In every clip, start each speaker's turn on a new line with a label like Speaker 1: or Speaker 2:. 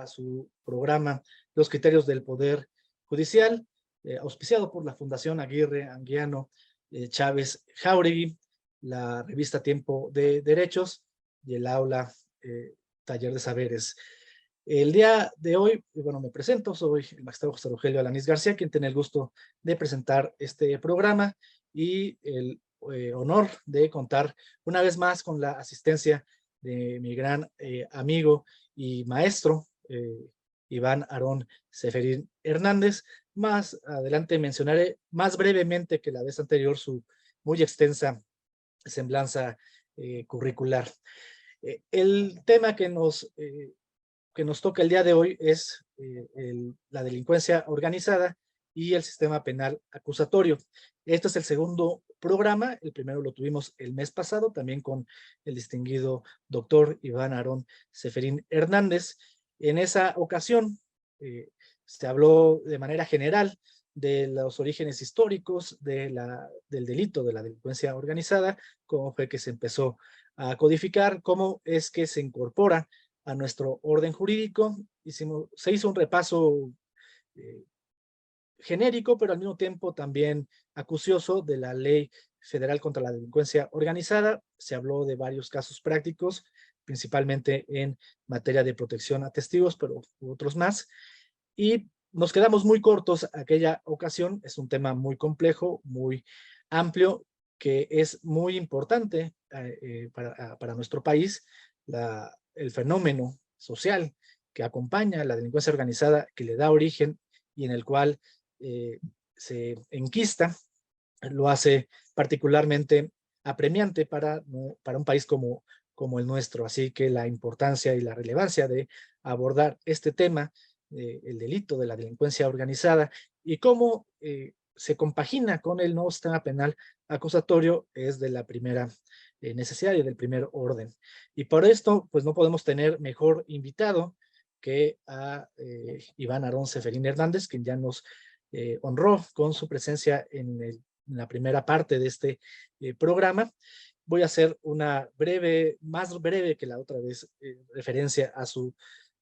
Speaker 1: a su programa Los Criterios del Poder Judicial, auspiciado por la Fundación Aguirre Anguiano Chávez Jáuregui, la revista Tiempo de Derechos y el aula Taller de Saberes. El día de hoy, bueno, me presento, soy el magistrado José Rogelio Alanís García, quien tiene el gusto de presentar este programa y el honor de contar una vez más con la asistencia de mi gran amigo y maestro, Iván Aarón Seferín Hernández. Más adelante mencionaré más brevemente que la vez anterior su muy extensa semblanza curricular. El tema que nos toca el día de hoy es la delincuencia organizada y el sistema penal acusatorio. Este es el segundo programa, el primero lo tuvimos el mes pasado, también con el distinguido doctor Iván Aarón Seferín Hernández. En esa ocasión se habló de manera general de los orígenes históricos del delito de la delincuencia organizada, cómo fue que se empezó a codificar, cómo es que se incorpora a nuestro orden jurídico. Se hizo un repaso genérico, pero al mismo tiempo también acucioso de la Ley Federal contra la Delincuencia Organizada. Se habló de varios casos prácticos, principalmente en materia de protección a testigos, pero otros más. Y nos quedamos muy cortos aquella ocasión. Es un tema muy complejo, muy amplio, que es muy importante para nuestro país. El fenómeno social que acompaña a la delincuencia organizada, que le da origen y en el cual se enquista, lo hace particularmente apremiante para un país como el nuestro. Así que la importancia y la relevancia de abordar este tema, el delito de la delincuencia organizada y cómo se compagina con el nuevo sistema penal acusatorio, es de la primera necesidad y del primer orden. Y por esto, pues no podemos tener mejor invitado que a Iván Aarón Seferín Hernández, quien ya nos honró con su presencia en la primera parte de este programa. Voy a hacer una más breve que la otra vez, referencia a su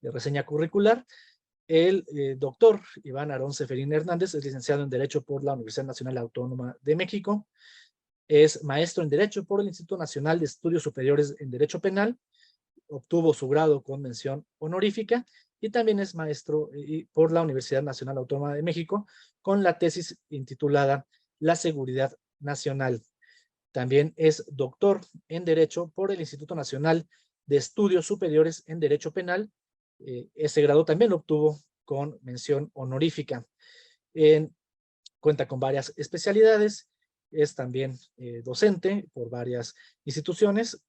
Speaker 1: reseña curricular. El doctor Iván Aarón Seferín Hernández es licenciado en Derecho por la Universidad Nacional Autónoma de México, es maestro en Derecho por el Instituto Nacional de Estudios Superiores en Derecho Penal, obtuvo su grado con mención honorífica y también es maestro por la Universidad Nacional Autónoma de México con la tesis intitulada La Seguridad Nacional. También es doctor en Derecho por el Instituto Nacional de Estudios Superiores en Derecho Penal. Ese grado también lo obtuvo con mención honorífica. Cuenta con varias especialidades, es también docente por varias instituciones,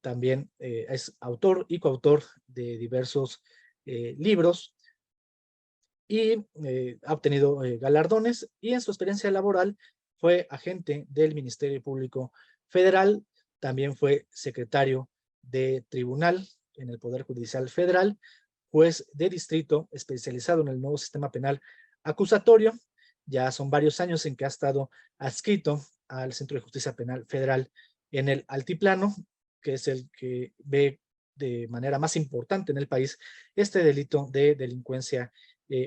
Speaker 1: también es autor y coautor de diversos libros y ha obtenido galardones, y en su experiencia laboral fue agente del Ministerio Público Federal, también fue secretario de tribunal en el Poder Judicial Federal, juez de distrito especializado en el nuevo sistema penal acusatorio. Ya son varios años en que ha estado adscrito al Centro de Justicia Penal Federal en el Altiplano, que es el que ve de manera más importante en el país este delito de delincuencia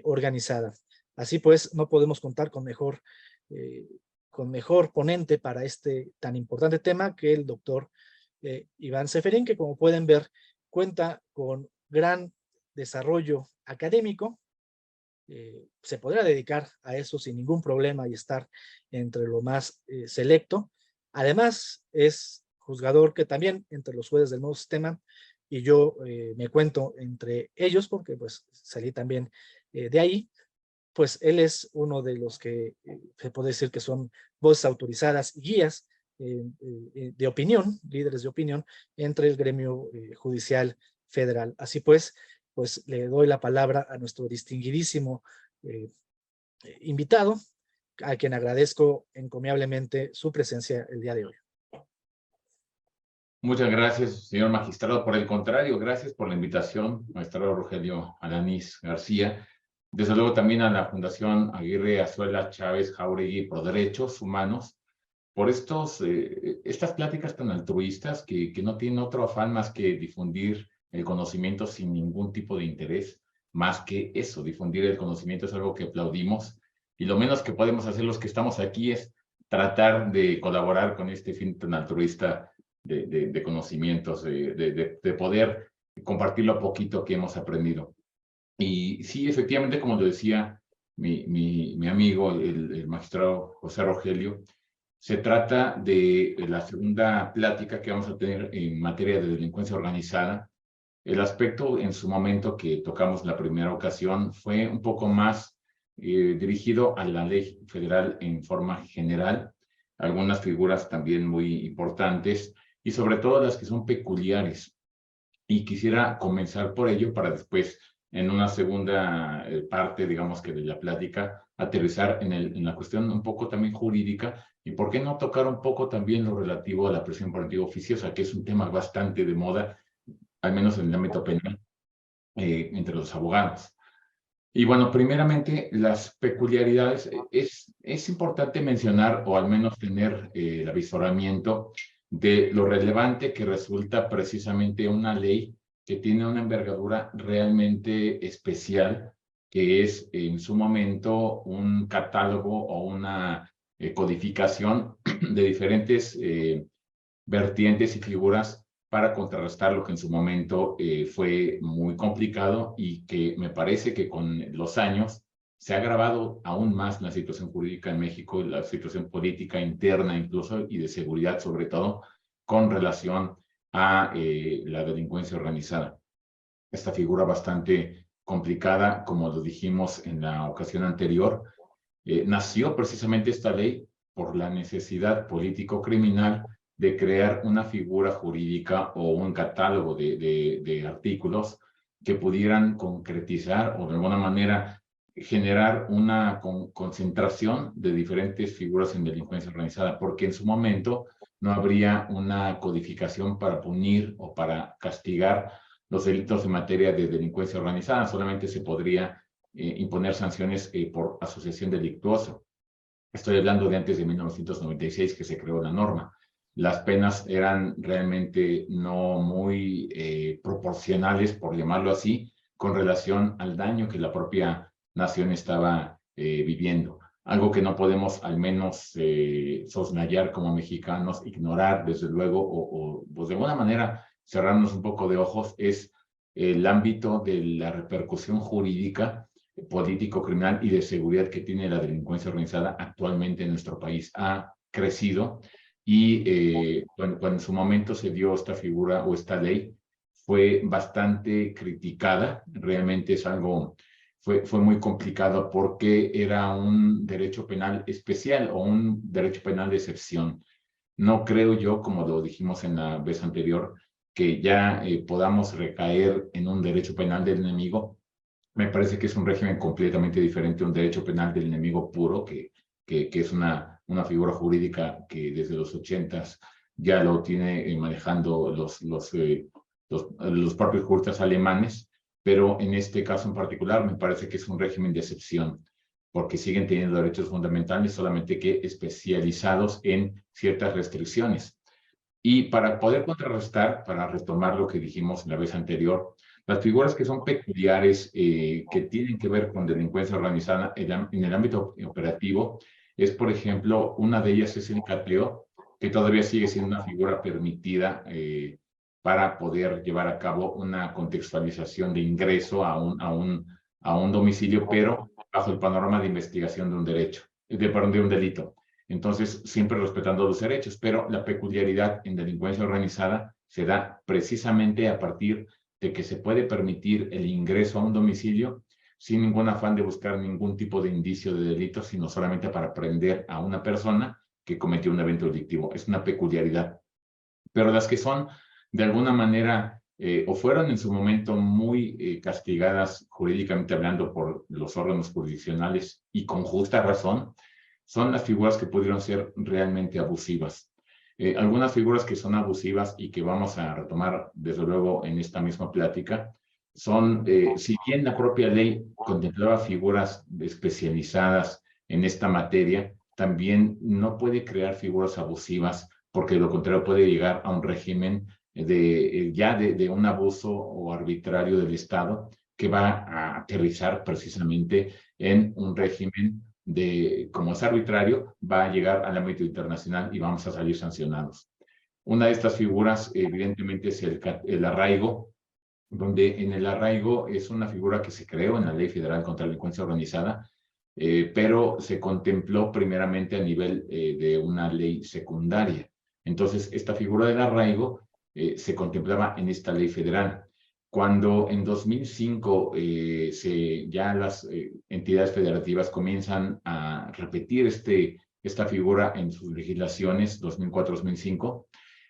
Speaker 1: organizada. Así pues, no podemos contar con mejor ponente para este tan importante tema que el doctor Iván Seferín, que como pueden ver cuenta con gran desarrollo académico. Se podrá dedicar a eso sin ningún problema y estar entre lo más selecto. Además, es juzgador que también entre los jueces del nuevo sistema, y yo me cuento entre ellos porque pues salí también de ahí, pues él es uno de los que se puede decir que son voces autorizadas y guías de opinión, líderes de opinión entre el gremio judicial federal. Así pues le doy la palabra a nuestro distinguidísimo invitado, a quien agradezco encomiablemente su presencia el día de hoy.
Speaker 2: Muchas gracias, señor magistrado. Por el contrario, gracias por la invitación, magistrado Rogelio Alanís García. Desde luego también a la Fundación Aguirre Azuela Chávez Jáuregui por Derechos Humanos, por estas pláticas tan altruistas que no tienen otro afán más que difundir el conocimiento sin ningún tipo de interés, más que eso, difundir el conocimiento es algo que aplaudimos, y lo menos que podemos hacer los que estamos aquí es tratar de colaborar con este fin tan altruista de conocimientos, de poder compartir lo poquito que hemos aprendido. Y sí, efectivamente, como lo decía mi amigo, el magistrado José Rogelio, se trata de la segunda plática que vamos a tener en materia de delincuencia organizada. El aspecto en su momento que tocamos la primera ocasión fue un poco más dirigido a la ley federal en forma general, algunas figuras también muy importantes y sobre todo las que son peculiares. Y quisiera comenzar por ello para después, en una segunda parte, digamos que de la plática, aterrizar en la cuestión un poco también jurídica y por qué no tocar un poco también lo relativo a la prisión preventiva oficiosa, que es un tema bastante de moda, al menos en el ámbito penal, entre los abogados. Y bueno, primeramente, las peculiaridades, es importante mencionar o al menos tener el avisoramiento de lo relevante que resulta precisamente una ley que tiene una envergadura realmente especial, que es en su momento un catálogo o una codificación de diferentes vertientes y figuras para contrarrestar lo que en su momento fue muy complicado y que me parece que con los años se ha agravado aún más la situación jurídica en México, la situación política interna incluso y de seguridad sobre todo con relación a la delincuencia organizada. Esta figura bastante complicada, como lo dijimos en la ocasión anterior, nació precisamente esta ley por la necesidad político-criminal de crear una figura jurídica o un catálogo de artículos que pudieran concretizar o de alguna manera generar una concentración de diferentes figuras en delincuencia organizada, porque en su momento no habría una codificación para punir o para castigar los delitos en materia de delincuencia organizada, solamente se podría imponer sanciones por asociación delictuosa. Estoy hablando de antes de 1996 que se creó la norma. Las penas eran realmente no muy proporcionales, por llamarlo así, con relación al daño que la propia nación estaba viviendo. Algo que no podemos al menos soslayar como mexicanos, ignorar desde luego, o pues de alguna manera cerrarnos un poco de ojos, es el ámbito de la repercusión jurídica político-criminal y de seguridad que tiene la delincuencia organizada actualmente en nuestro país. Ha crecido y cuando en su momento se dio esta figura o esta ley, fue bastante criticada. Realmente es algo, fue muy complicado porque era un derecho penal especial o un derecho penal de excepción. No creo yo, como lo dijimos en la vez anterior, que ya podamos recaer en un derecho penal del enemigo. Me parece que es un régimen completamente diferente a un derecho penal del enemigo puro, que es una figura jurídica que desde los 80s ya lo tiene manejando los propios juristas alemanes, pero en este caso en particular me parece que es un régimen de excepción, porque siguen teniendo derechos fundamentales, solamente que especializados en ciertas restricciones. Y para poder contrarrestar, para retomar lo que dijimos la vez anterior, las figuras que son peculiares, que tienen que ver con delincuencia organizada en el ámbito operativo, es, por ejemplo, una de ellas es el cateo, que todavía sigue siendo una figura permitida para poder llevar a cabo una contextualización de ingreso a un domicilio, pero bajo el panorama de investigación de un derecho, de un delito. Entonces, siempre respetando los derechos, pero la peculiaridad en delincuencia organizada se da precisamente a partir de que se puede permitir el ingreso a un domicilio sin ningún afán de buscar ningún tipo de indicio de delito, sino solamente para prender a una persona que cometió un evento delictivo. Es una peculiaridad. Pero las que son, de alguna manera, o fueron en su momento muy castigadas jurídicamente hablando por los órganos jurisdiccionales y con justa razón, son las figuras que pudieron ser realmente abusivas. Algunas figuras que son abusivas y que vamos a retomar desde luego en esta misma plática son, si bien la propia ley contemplaba figuras especializadas en esta materia, también no puede crear figuras abusivas porque de lo contrario puede llegar a un régimen de un abuso o arbitrario del Estado que va a aterrizar precisamente en un régimen de, como es arbitrario, va a llegar al ámbito internacional y vamos a salir sancionados. Una de estas figuras, evidentemente, es el arraigo, donde en el arraigo es una figura que se creó en la Ley Federal contra la Delincuencia Organizada, pero se contempló primeramente a nivel de una ley secundaria. Entonces, esta figura del arraigo se contemplaba en esta ley federal. Cuando en 2005 ya las entidades federativas comienzan a repetir esta figura en sus legislaciones 2004-2005,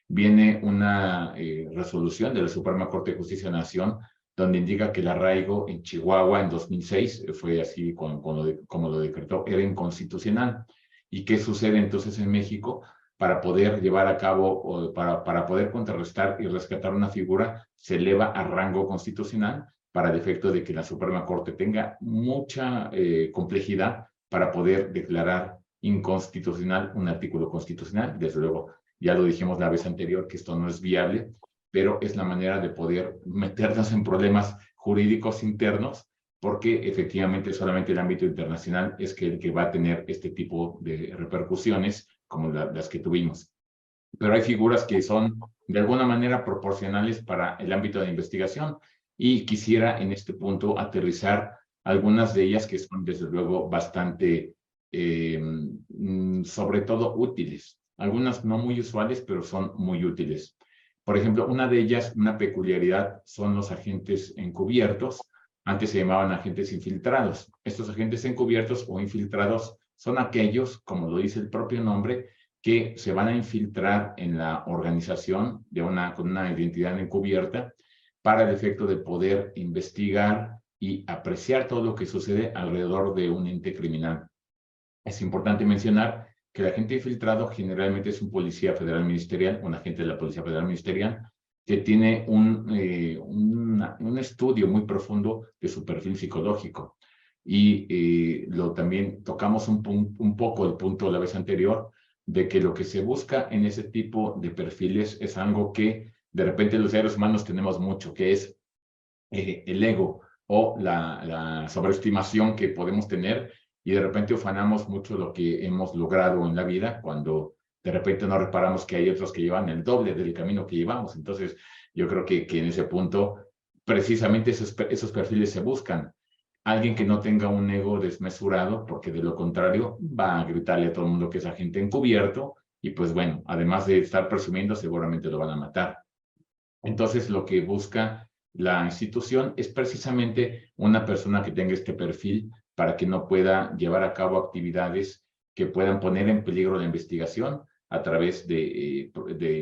Speaker 2: viene una resolución de la Suprema Corte de Justicia de la Nación donde indica que el arraigo en Chihuahua en 2006, fue así como lo decretó, era inconstitucional. ¿Y qué sucede entonces en México? Para poder llevar a cabo, o para poder contrarrestar y rescatar una figura, se eleva a rango constitucional para el efecto de que la Suprema Corte tenga mucha complejidad para poder declarar inconstitucional un artículo constitucional. Desde luego, ya lo dijimos la vez anterior que esto no es viable, pero es la manera de poder meternos en problemas jurídicos internos, porque efectivamente solamente el ámbito internacional es el que va a tener este tipo de repercusiones como las que tuvimos. Pero hay figuras que son de alguna manera proporcionales para el ámbito de investigación y quisiera en este punto aterrizar algunas de ellas que son desde luego bastante, sobre todo útiles. Algunas no muy usuales, pero son muy útiles. Por ejemplo, una de ellas, una peculiaridad, son los agentes encubiertos. Antes se llamaban agentes infiltrados. Estos agentes encubiertos o infiltrados son aquellos, como lo dice el propio nombre, que se van a infiltrar en la organización con una identidad encubierta para el efecto de poder investigar y apreciar todo lo que sucede alrededor de un ente criminal. Es importante mencionar que el agente infiltrado generalmente es un policía federal ministerial, un agente de la Policía Federal Ministerial, que tiene un estudio muy profundo de su perfil psicológico. Y también tocamos un poco el punto la vez anterior, de que lo que se busca en ese tipo de perfiles es algo que de repente los seres humanos tenemos mucho, que es el ego o la sobreestimación que podemos tener, y de repente ufanamos mucho lo que hemos logrado en la vida cuando de repente no reparamos que hay otros que llevan el doble del camino que llevamos. Entonces, yo creo que en ese punto, precisamente esos perfiles se buscan. Alguien que no tenga un ego desmesurado, porque de lo contrario va a gritarle a todo el mundo que es agente encubierto, y pues bueno, además de estar presumiendo, seguramente lo van a matar. Entonces, lo que busca la institución es precisamente una persona que tenga este perfil para que no pueda llevar a cabo actividades que puedan poner en peligro la investigación a través de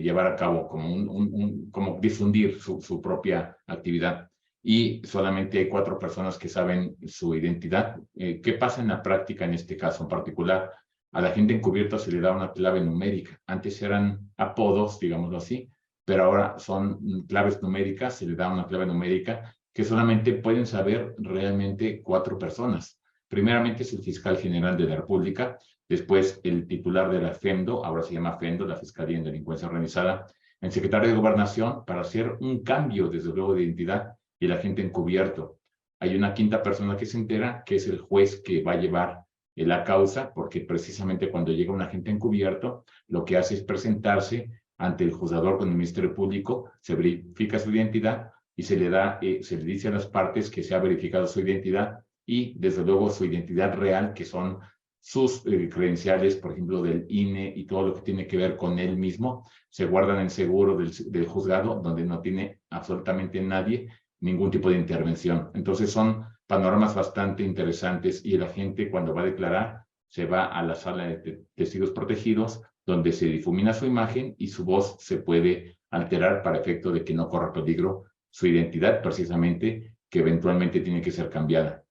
Speaker 2: llevar a cabo como difundir su propia actividad. Y solamente hay 4 personas que saben su identidad. ¿Qué pasa en la práctica en este caso en particular? A la gente encubierta se le da una clave numérica. Antes eran apodos, digámoslo así, pero ahora son claves numéricas, se le da una clave numérica que solamente pueden saber realmente 4 personas. Primeramente es el fiscal general de la República, después el titular de la FEMDO, ahora se llama FEMDO, la Fiscalía en Delincuencia Organizada, el secretario de Gobernación, para hacer un cambio, desde luego, de identidad, y el agente encubierto. Hay una 5ª persona que se entera, que es el juez que va a llevar la causa, porque precisamente cuando llega un agente encubierto, lo que hace es presentarse ante el juzgador con el Ministerio Público, se verifica su identidad y se le dice a las partes que se ha verificado su identidad y, desde luego, su identidad real, que son sus credenciales, por ejemplo, del INE y todo lo que tiene que ver con él mismo, se guardan en seguro del juzgado, donde no tiene absolutamente nadie ningún tipo de intervención. Entonces son panoramas bastante interesantes, y la gente, cuando va a declarar, se va a la sala de testigos protegidos, donde se difumina su imagen y su voz se puede alterar para efecto de que no corra peligro su identidad, precisamente, que eventualmente tiene que ser cambiada.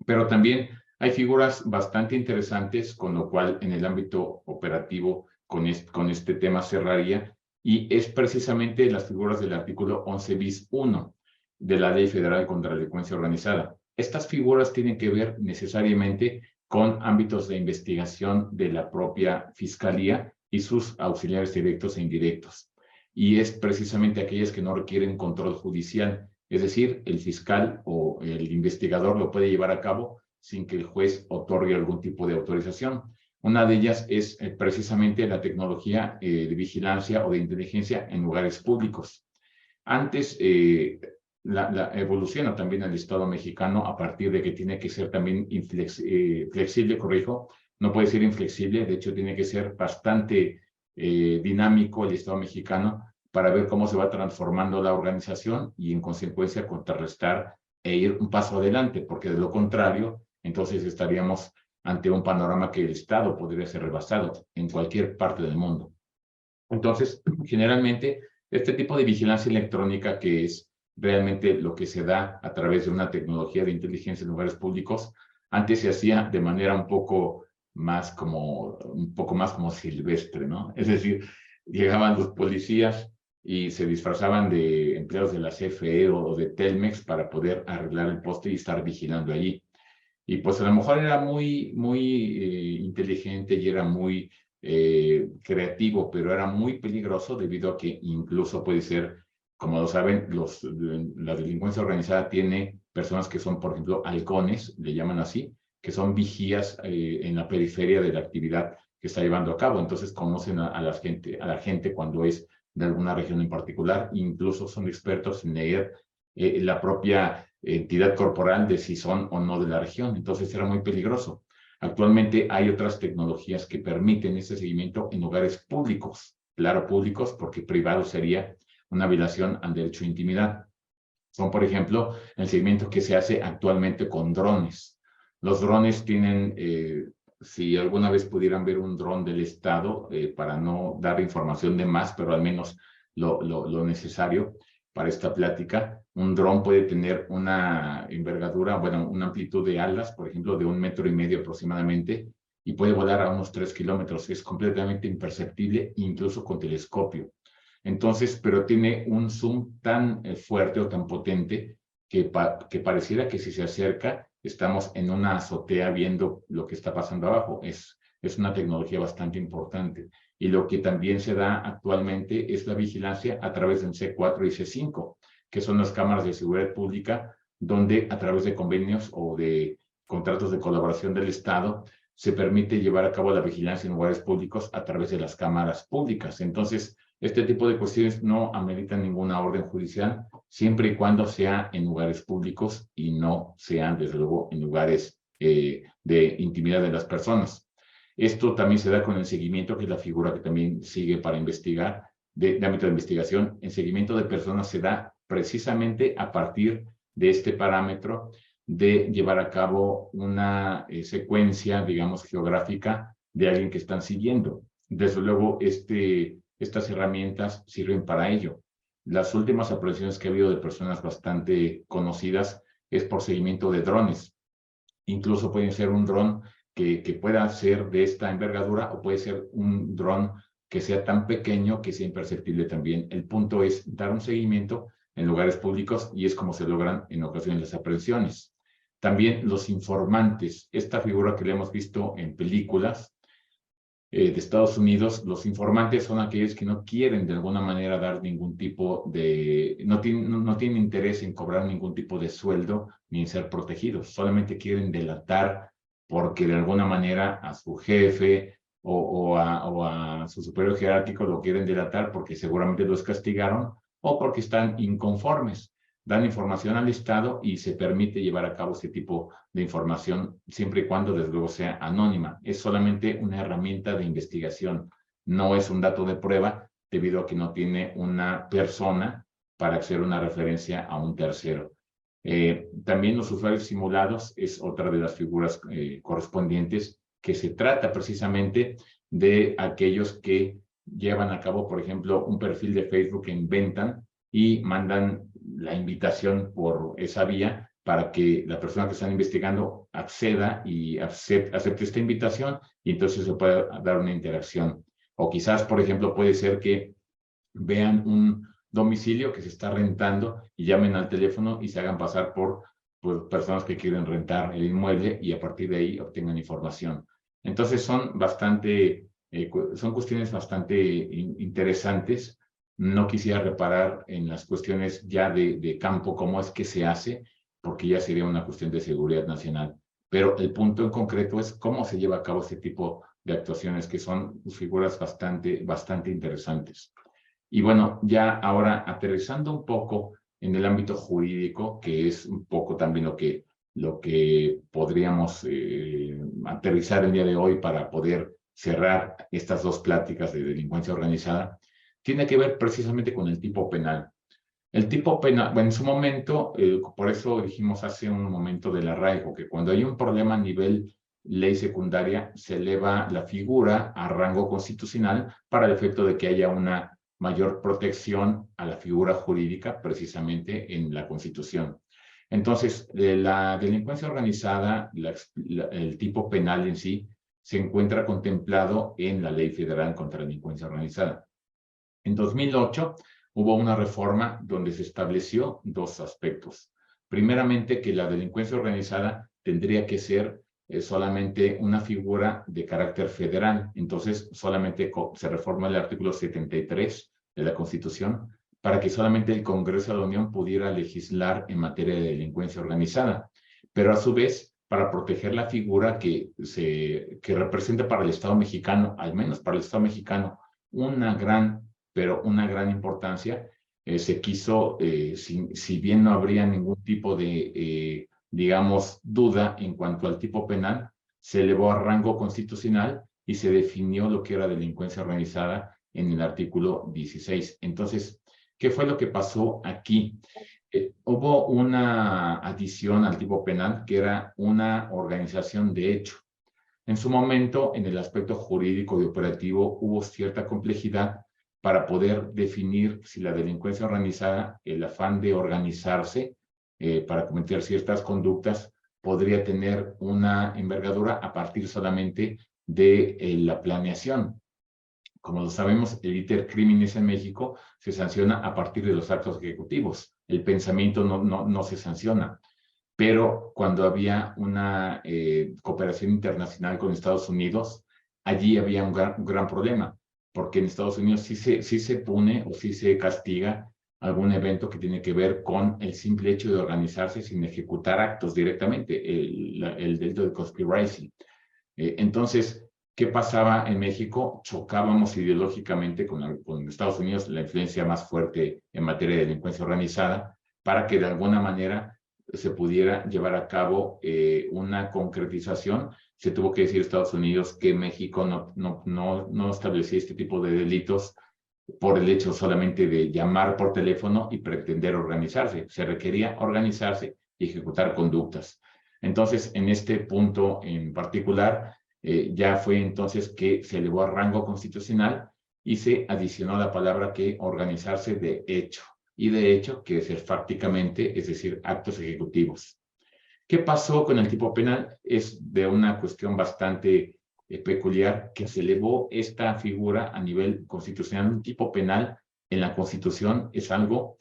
Speaker 2: Pero también hay figuras bastante interesantes, con lo cual en el ámbito operativo con este tema cerraría, y es precisamente las figuras del artículo 11 bis 1 de la Ley Federal contra la Delincuencia Organizada. Estas figuras tienen que ver necesariamente con ámbitos de investigación de la propia Fiscalía y sus auxiliares directos e indirectos. y es precisamente aquellas que no requieren control judicial. Es decir, el fiscal o el investigador lo puede llevar a cabo sin que el juez otorgue algún tipo de autorización. Una de ellas es precisamente la tecnología de vigilancia o de inteligencia en lugares públicos. Antes evoluciona también el Estado mexicano a partir de que tiene que ser también flexible, corrijo, no puede ser inflexible, de hecho tiene que ser bastante dinámico el Estado mexicano para ver cómo se va transformando la organización y en consecuencia contrarrestar e ir un paso adelante, porque de lo contrario, entonces estaríamos ante un panorama que el Estado podría ser rebasado en cualquier parte del mundo. Entonces, generalmente, este tipo de vigilancia electrónica, que es realmente lo que se da a través de una tecnología de inteligencia en lugares públicos, antes se hacía de manera un poco más como silvestre, ¿no? Es decir, llegaban los policías y se disfrazaban de empleados de la CFE o de Telmex para poder arreglar el poste y estar vigilando allí. Y pues a lo mejor era muy inteligente y era muy creativo, pero era muy peligroso debido a que incluso puede ser, como lo saben, la delincuencia organizada tiene personas que son, por ejemplo, halcones, le llaman así, que son vigías en la periferia de la actividad que está llevando a cabo. Entonces conocen a la gente cuando es de alguna región en particular, incluso son expertos en leer la propia entidad corporal de si son o no de la región. Entonces era muy peligroso. Actualmente hay otras tecnologías que permiten ese seguimiento en lugares públicos. Claro, públicos, porque privado sería una violación al derecho de intimidad. Son, por ejemplo, el seguimiento que se hace actualmente con drones. Los drones tienen, si alguna vez pudieran ver un dron del Estado, para no dar información de más, pero al menos lo necesario para esta plática, un dron puede tener una envergadura, bueno, una amplitud de alas, por ejemplo, de 1,5 metros aproximadamente, y puede volar a unos 3 kilómetros. Es completamente imperceptible, incluso con telescopio. Entonces, pero tiene un zoom tan fuerte o tan potente que pareciera que si se acerca, estamos en una azotea viendo lo que está pasando abajo. Es una tecnología bastante importante. Y lo que también se da actualmente es la vigilancia a través del C4 y C5, que son las cámaras de seguridad pública, donde a través de convenios o de contratos de colaboración del Estado, se permite llevar a cabo la vigilancia en lugares públicos a través de las cámaras públicas. Entonces, este tipo de cuestiones no ameritan ninguna orden judicial, siempre y cuando sea en lugares públicos y no sean, desde luego, en lugares de intimidad de las personas. Esto también se da con el seguimiento, que es la figura que también sigue para investigar, de ámbito de investigación. El seguimiento de personas se da precisamente a partir de este parámetro de llevar a cabo una secuencia, digamos, geográfica de alguien que están siguiendo. Desde luego, estas herramientas sirven para ello. Las últimas aprehensiones que ha habido de personas bastante conocidas es por seguimiento de drones. Incluso pueden ser un dron que pueda ser de esta envergadura o puede ser un dron que sea tan pequeño que sea imperceptible también. El punto es dar un seguimiento en lugares públicos y es como se logran en ocasiones las aprehensiones. También los informantes, esta figura que le hemos visto en películas de Estados Unidos, los informantes son aquellos que no quieren de alguna manera dar ningún tipo de, no tienen interés en cobrar ningún tipo de sueldo ni en ser protegidos, solamente quieren delatar porque de alguna manera a su jefe o a su superior jerárquico lo quieren delatar porque seguramente los castigaron o porque están inconformes. Dan información al Estado y se permite llevar a cabo este tipo de información siempre y cuando desde luego sea anónima. Es solamente una herramienta de investigación, no es un dato de prueba debido a que no tiene una persona para hacer una referencia a un tercero. También los usuarios simulados es otra de las figuras correspondientes, que se trata precisamente de aquellos que llevan a cabo, por ejemplo, un perfil de Facebook que inventan y mandan la invitación por esa vía para que la persona que están investigando acceda y acepte esta invitación y entonces se pueda dar una interacción. O quizás, por ejemplo, puede ser que vean un domicilio que se está rentando y llamen al teléfono y se hagan pasar por personas que quieren rentar el inmueble y a partir de ahí obtengan información. Entonces son cuestiones bastante interesantes No quisiera reparar en las cuestiones ya de campo, cómo es que se hace, porque ya sería una cuestión de seguridad nacional. Pero el punto en concreto es cómo se lleva a cabo este tipo de actuaciones, que son figuras bastante interesantes. Y bueno, ya ahora aterrizando un poco en el ámbito jurídico, que es un poco también lo que podríamos aterrizar el día de hoy para poder cerrar estas dos pláticas de delincuencia organizada, tiene que ver precisamente con el tipo penal. El tipo penal, bueno, en su momento, por eso dijimos hace un momento del arraigo, que cuando hay un problema a nivel ley secundaria, se eleva la figura a rango constitucional para el efecto de que haya una mayor protección a la figura jurídica, precisamente en la Constitución. Entonces, la delincuencia organizada, el tipo penal en sí, se encuentra contemplado en la Ley Federal contra la Delincuencia Organizada. En 2008 hubo una reforma donde se estableció dos aspectos. Primeramente, que la delincuencia organizada tendría que ser solamente una figura de carácter federal. Entonces, solamente se reforma el artículo 73 de la Constitución para que solamente el Congreso de la Unión pudiera legislar en materia de delincuencia organizada. Pero a su vez, para proteger la figura que representa para el Estado mexicano, al menos para el Estado mexicano, una gran importancia, se quiso, si bien no habría ningún tipo de, digamos, duda en cuanto al tipo penal, se elevó a rango constitucional y se definió lo que era delincuencia organizada en el artículo 16. Entonces, ¿qué fue lo que pasó aquí? Hubo una adición al tipo penal que era una organización de hecho. En su momento, en el aspecto jurídico y operativo, hubo cierta complejidad para poder definir si la delincuencia organizada, el afán de organizarse para cometer ciertas conductas, podría tener una envergadura a partir solamente de la planeación. Como lo sabemos, el iter criminis en México se sanciona a partir de los actos ejecutivos. El pensamiento no se sanciona. Pero cuando había una cooperación internacional con Estados Unidos, allí había un gran problema, porque en Estados Unidos sí se pune o sí se castiga algún evento que tiene que ver con el simple hecho de organizarse sin ejecutar actos directamente, el delito de conspiracy. Entonces, ¿qué pasaba en México? Chocábamos ideológicamente con Estados Unidos, la influencia más fuerte en materia de delincuencia organizada, para que de alguna manera se pudiera llevar a cabo una concretización. Se tuvo que decir a Estados Unidos que México no establecía este tipo de delitos por el hecho solamente de llamar por teléfono y pretender organizarse. Se requería organizarse y ejecutar conductas. Entonces, en este punto en particular, ya fue entonces que se elevó a rango constitucional y se adicionó la palabra que organizarse de hecho. Y de hecho, que es fácticamente, es decir, actos ejecutivos. ¿Qué pasó con el tipo penal? Es de una cuestión bastante peculiar que se elevó esta figura a nivel constitucional. Un tipo penal en la Constitución es algo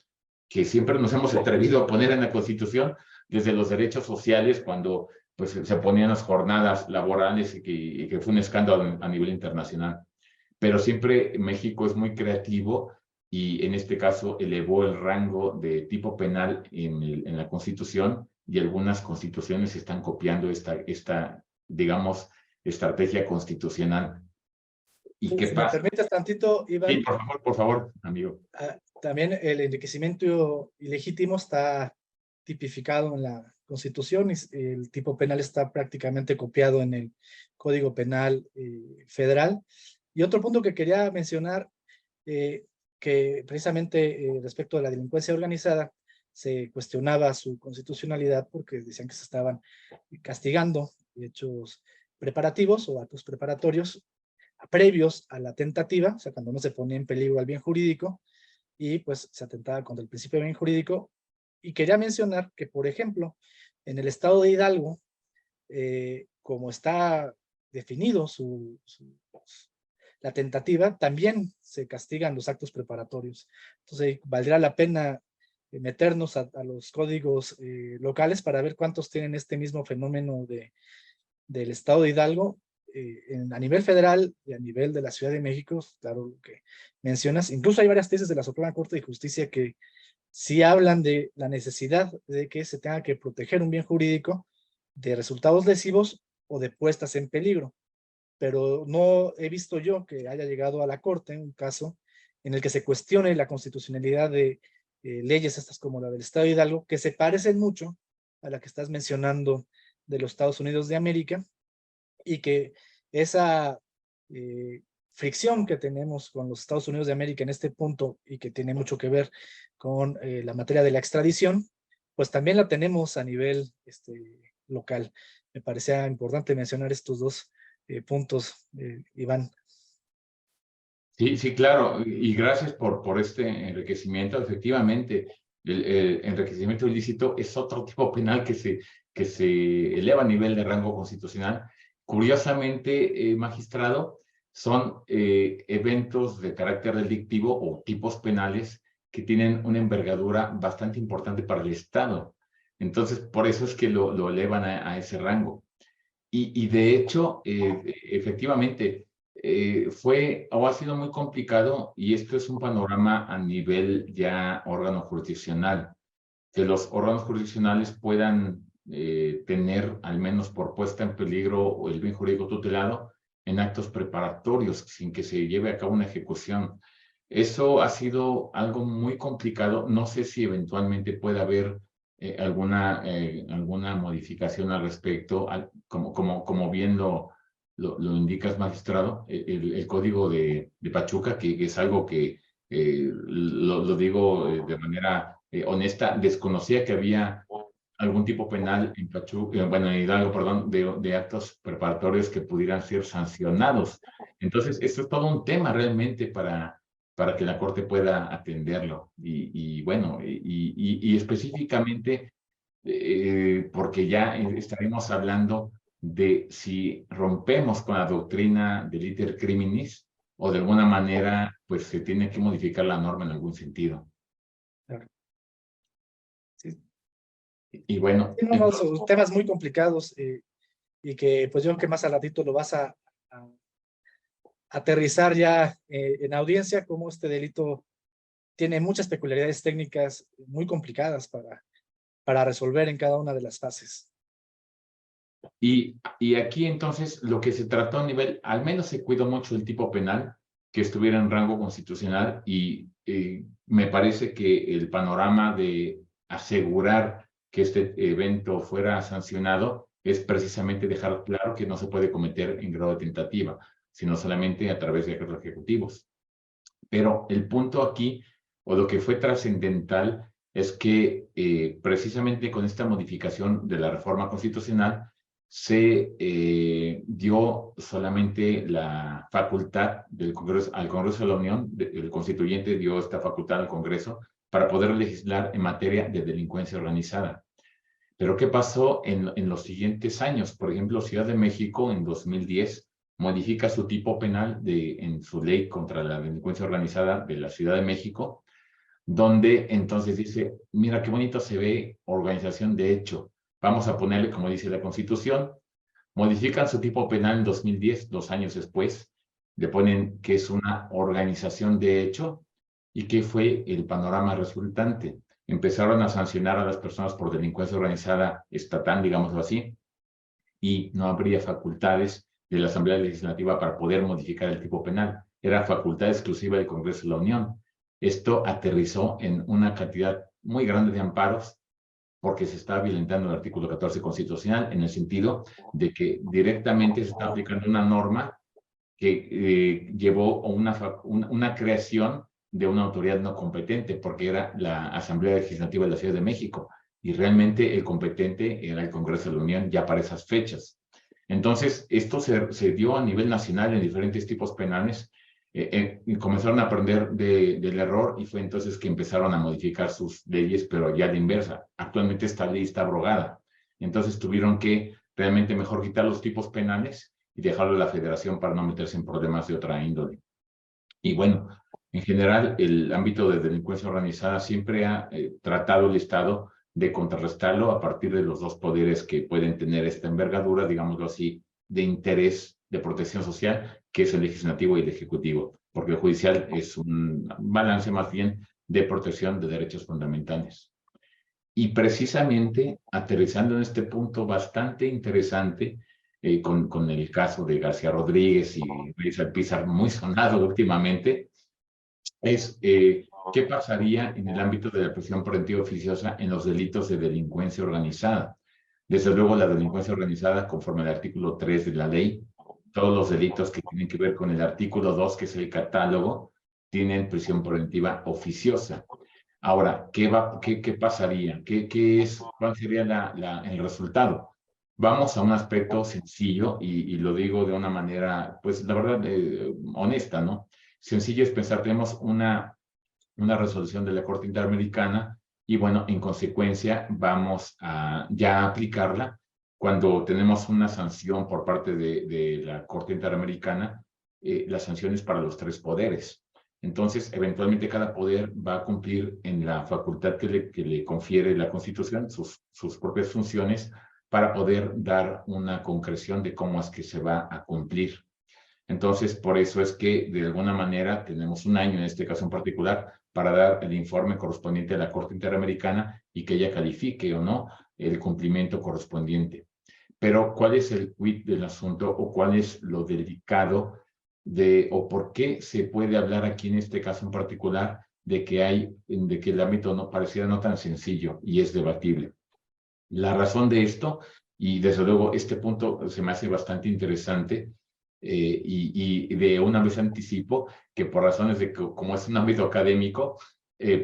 Speaker 2: que siempre nos hemos atrevido a poner en la Constitución desde los derechos sociales, cuando pues, se ponían las jornadas laborales y que fue un escándalo a nivel internacional. Pero siempre México es muy creativo y en este caso elevó el rango de tipo penal en la Constitución, y algunas constituciones están copiando esta, digamos, estrategia constitucional. ¿Y qué
Speaker 1: Si me
Speaker 2: pasa?
Speaker 1: permites tantito,
Speaker 2: Sí,
Speaker 1: Iván,
Speaker 2: por favor, amigo.
Speaker 1: también el enriquecimiento ilegítimo está tipificado en la Constitución y el tipo penal está prácticamente copiado en el Código Penal Federal. Y otro punto que quería mencionar, que precisamente respecto a la delincuencia organizada, se cuestionaba su constitucionalidad porque decían que se estaban castigando hechos preparativos o actos preparatorios previos a la tentativa, o sea, cuando no se ponía en peligro al bien jurídico, y pues se atentaba contra el principio de bien jurídico. Y quería mencionar que, por ejemplo, en el estado de Hidalgo, como está definido la tentativa, también se castigan los actos preparatorios. Entonces, valdrá la pena meternos a los códigos locales para ver cuántos tienen este mismo fenómeno del estado de Hidalgo, a nivel federal y a nivel de la Ciudad de México, claro lo que mencionas, incluso hay varias tesis de la Suprema Corte de Justicia que sí hablan de la necesidad de que se tenga que proteger un bien jurídico de resultados lesivos o de puestas en peligro, pero no he visto yo que haya llegado a la Corte un caso en el que se cuestione la constitucionalidad de leyes estas como la del Estado de Hidalgo, que se parecen mucho a la que estás mencionando de los Estados Unidos de América, y que esa fricción que tenemos con los Estados Unidos de América en este punto y que tiene mucho que ver con la materia de la extradición, pues también la tenemos a nivel local. Me parecía importante mencionar estos dos puntos, Iván.
Speaker 2: Sí, sí, claro, y gracias por este enriquecimiento. Efectivamente, el enriquecimiento ilícito es otro tipo penal que se eleva a nivel de rango constitucional. Curiosamente, magistrado, son eventos de carácter delictivo o tipos penales que tienen una envergadura bastante importante para el Estado. Entonces, por eso es que lo elevan a ese rango. Y de hecho, efectivamente, fue o ha sido muy complicado, y esto es un panorama a nivel ya órgano jurisdiccional, que los órganos jurisdiccionales puedan tener, al menos por puesta en peligro, el bien jurídico tutelado en actos preparatorios, sin que se lleve a cabo una ejecución. Eso ha sido algo muy complicado. No sé si eventualmente puede haber alguna modificación al respecto, como bien lo indicas, magistrado, el código de Pachuca, que es algo que lo digo de manera honesta, desconocía que había algún tipo penal en Pachuca, bueno, en Hidalgo, perdón, de actos preparatorios que pudieran ser sancionados. Entonces, esto es todo un tema realmente para que la Corte pueda atenderlo. Y bueno, y específicamente, porque ya estaremos hablando de si rompemos con la doctrina del iter criminis o de alguna manera, pues se tiene que modificar la norma en algún sentido.
Speaker 1: Claro. Sí.
Speaker 2: Y bueno,
Speaker 1: Sí, no, son temas muy complicados y que pues yo creo que más al ratito lo vas a aterrizar ya en audiencia, como este delito tiene muchas peculiaridades técnicas muy complicadas para resolver en cada una de las fases.
Speaker 2: y aquí entonces lo que se trató a nivel, al menos se cuidó mucho el tipo penal, que estuviera en rango constitucional, y me parece que el panorama de asegurar que este evento fuera sancionado es precisamente dejar claro que no se puede cometer en grado de tentativa, sino solamente a través de actos ejecutivos. Pero el punto aquí, o lo que fue trascendental, es que precisamente con esta modificación de la reforma constitucional se dio solamente la facultad del Congreso, al Congreso de la Unión, el constituyente dio esta facultad al Congreso para poder legislar en materia de delincuencia organizada. Pero ¿qué pasó en los siguientes años? Por ejemplo, Ciudad de México en 2010 modifica su tipo penal en su ley contra la delincuencia organizada de la Ciudad de México, donde entonces dice, mira qué bonito se ve organización de hecho, vamos a ponerle como dice la Constitución. Modifican su tipo penal en 2010, 2 años después, le ponen que es una organización de hecho. ¿Y qué fue el panorama resultante? Empezaron a sancionar a las personas por delincuencia organizada estatal, digámoslo así, y no habría facultades de la Asamblea Legislativa para poder modificar el tipo penal. Era facultad exclusiva del Congreso de la Unión. Esto aterrizó en una cantidad muy grande de amparos porque se está violentando el artículo 14 constitucional en el sentido de que directamente se está aplicando una norma que llevó a una creación de una autoridad no competente, porque era la Asamblea Legislativa de la Ciudad de México, y realmente el competente era el Congreso de la Unión ya para esas fechas. Entonces, esto se dio a nivel nacional en diferentes tipos penales, y comenzaron a aprender del error, y fue entonces que empezaron a modificar sus leyes, pero ya de inversa. Actualmente esta ley está abrogada. Entonces tuvieron que realmente mejor quitar los tipos penales y dejarlo a la federación para no meterse en problemas de otra índole. Y bueno, en general, el ámbito de delincuencia organizada siempre ha tratado el Estado de contrarrestarlo a partir de los dos poderes que pueden tener esta envergadura, digámoslo así, de interés de protección social, que es el legislativo y el ejecutivo, porque el judicial es un balance más bien de protección de derechos fundamentales. Y precisamente aterrizando en este punto bastante interesante, con el caso de García Rodríguez y Luis Alpizar, muy sonado últimamente, es qué pasaría en el ámbito de la prisión preventiva oficiosa en los delitos de delincuencia organizada. Desde luego, la delincuencia organizada, conforme al artículo 3 de la ley, todos los delitos que tienen que ver con el artículo 2, que es el catálogo, tienen prisión preventiva oficiosa. Ahora, ¿qué pasaría? ¿Cuál sería el resultado? Vamos a un aspecto sencillo y lo digo de una manera, pues la verdad, honesta, ¿no? Sencillo es pensar, tenemos una resolución de la Corte Interamericana y bueno, en consecuencia vamos a ya aplicarla cuando tenemos una sanción por parte de la Corte Interamericana, la sanción es para los 3 poderes. Entonces, eventualmente cada poder va a cumplir en la facultad que le confiere la Constitución, sus propias funciones, para poder dar una concreción de cómo es que se va a cumplir. Entonces, por eso es que de alguna manera tenemos un año, en este caso en particular, para dar el informe correspondiente a la Corte Interamericana y que ella califique o no el cumplimiento correspondiente. Pero, ¿cuál es el quid del asunto o cuál es lo delicado o por qué se puede hablar aquí en este caso en particular de que el ámbito no pareciera no tan sencillo y es debatible? La razón de esto, y desde luego este punto se me hace bastante interesante, y de una vez anticipo que por razones de que como es un ámbito académico,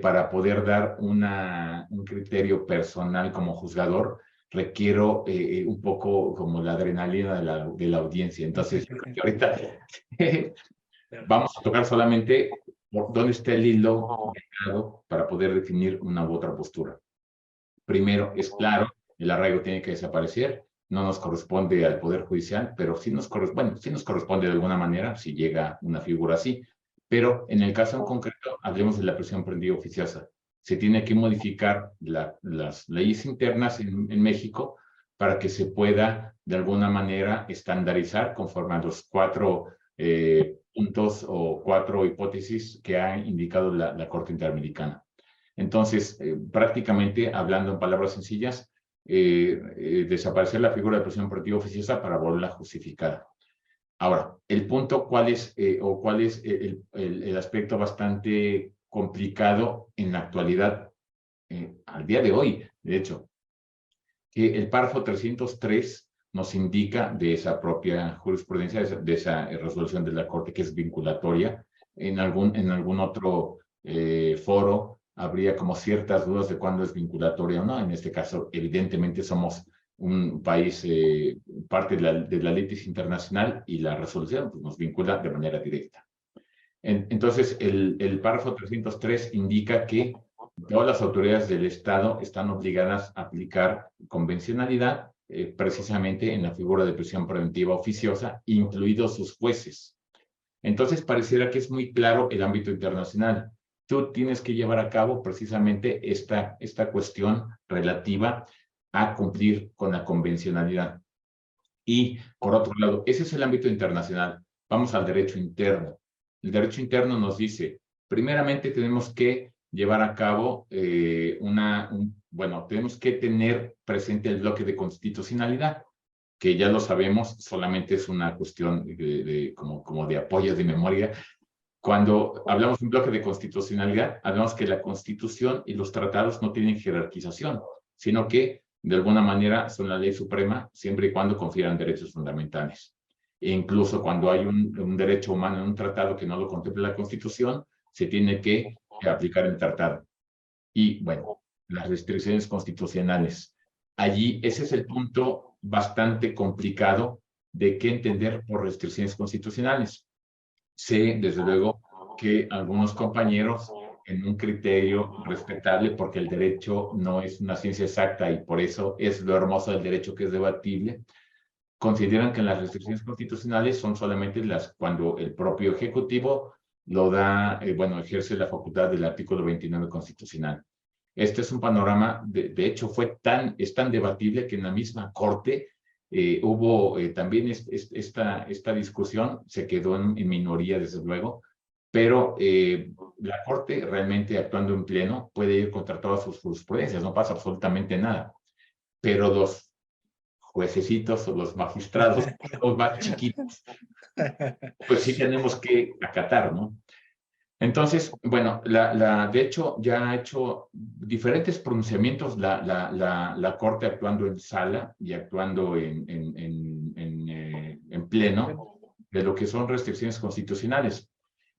Speaker 2: para poder dar un criterio personal como juzgador, requiero un poco como la adrenalina de la audiencia. Entonces, ahorita vamos a tocar solamente dónde está el hilo para poder definir una u otra postura. Primero, es claro, el arraigo tiene que desaparecer, no nos corresponde al Poder Judicial, pero sí nos corresponde de alguna manera si llega una figura así. Pero en el caso en concreto, hablemos de la prisión preventiva oficiosa. Se tiene que modificar las leyes internas en México para que se pueda de alguna manera estandarizar conforme a los 4 puntos o 4 hipótesis que ha indicado la Corte Interamericana. Entonces, prácticamente, hablando en palabras sencillas, desaparecer la figura de prisión preventiva oficiosa para volverla justificada. Ahora, el punto, ¿cuál es el aspecto bastante complicado en la actualidad, al día de hoy, de hecho? Que el párrafo 303 nos indica de esa propia jurisprudencia, de esa resolución de la Corte, que es vinculatoria. En algún otro foro habría como ciertas dudas de cuándo es vinculatoria o no. En este caso, evidentemente somos un país, parte de la ley internacional, y la resolución pues, nos vincula de manera directa. Entonces, el párrafo 303 indica que todas las autoridades del Estado están obligadas a aplicar convencionalidad precisamente en la figura de prisión preventiva oficiosa, incluidos sus jueces. Entonces, pareciera que es muy claro el ámbito internacional. Tú tienes que llevar a cabo precisamente esta cuestión relativa a cumplir con la convencionalidad. Y, por otro lado, ese es el ámbito internacional. Vamos al derecho interno. El derecho interno nos dice, primeramente tenemos que llevar a cabo tenemos que tener presente el bloque de constitucionalidad, que ya lo sabemos, solamente es una cuestión como de apoyo de memoria. Cuando hablamos de un bloque de constitucionalidad, hablamos que la Constitución y los tratados no tienen jerarquización, sino que de alguna manera son la ley suprema siempre y cuando confieran derechos fundamentales. E incluso cuando hay un derecho humano en un tratado que no lo contempla la Constitución, se tiene que aplicar el tratado. Y bueno, las restricciones constitucionales. Allí, ese es el punto bastante complicado de qué entender por restricciones constitucionales. Sé, desde luego, que algunos compañeros, en un criterio respetable, porque el derecho no es una ciencia exacta y por eso es lo hermoso del derecho que es debatible, consideran que las restricciones constitucionales son solamente cuando el propio Ejecutivo lo da, ejerce la facultad del artículo 29 constitucional. Este es un panorama, de hecho, es tan debatible que en la misma Corte hubo también esta discusión, se quedó en minoría, desde luego, pero la Corte realmente actuando en pleno puede ir contra todas sus jurisprudencias, no pasa absolutamente nada. Pero los juececitos o los magistrados, los más chiquitos, pues sí tenemos que acatar, ¿no? Entonces, bueno, de hecho, ya ha hecho diferentes pronunciamientos la Corte actuando en sala y actuando en pleno de lo que son restricciones constitucionales.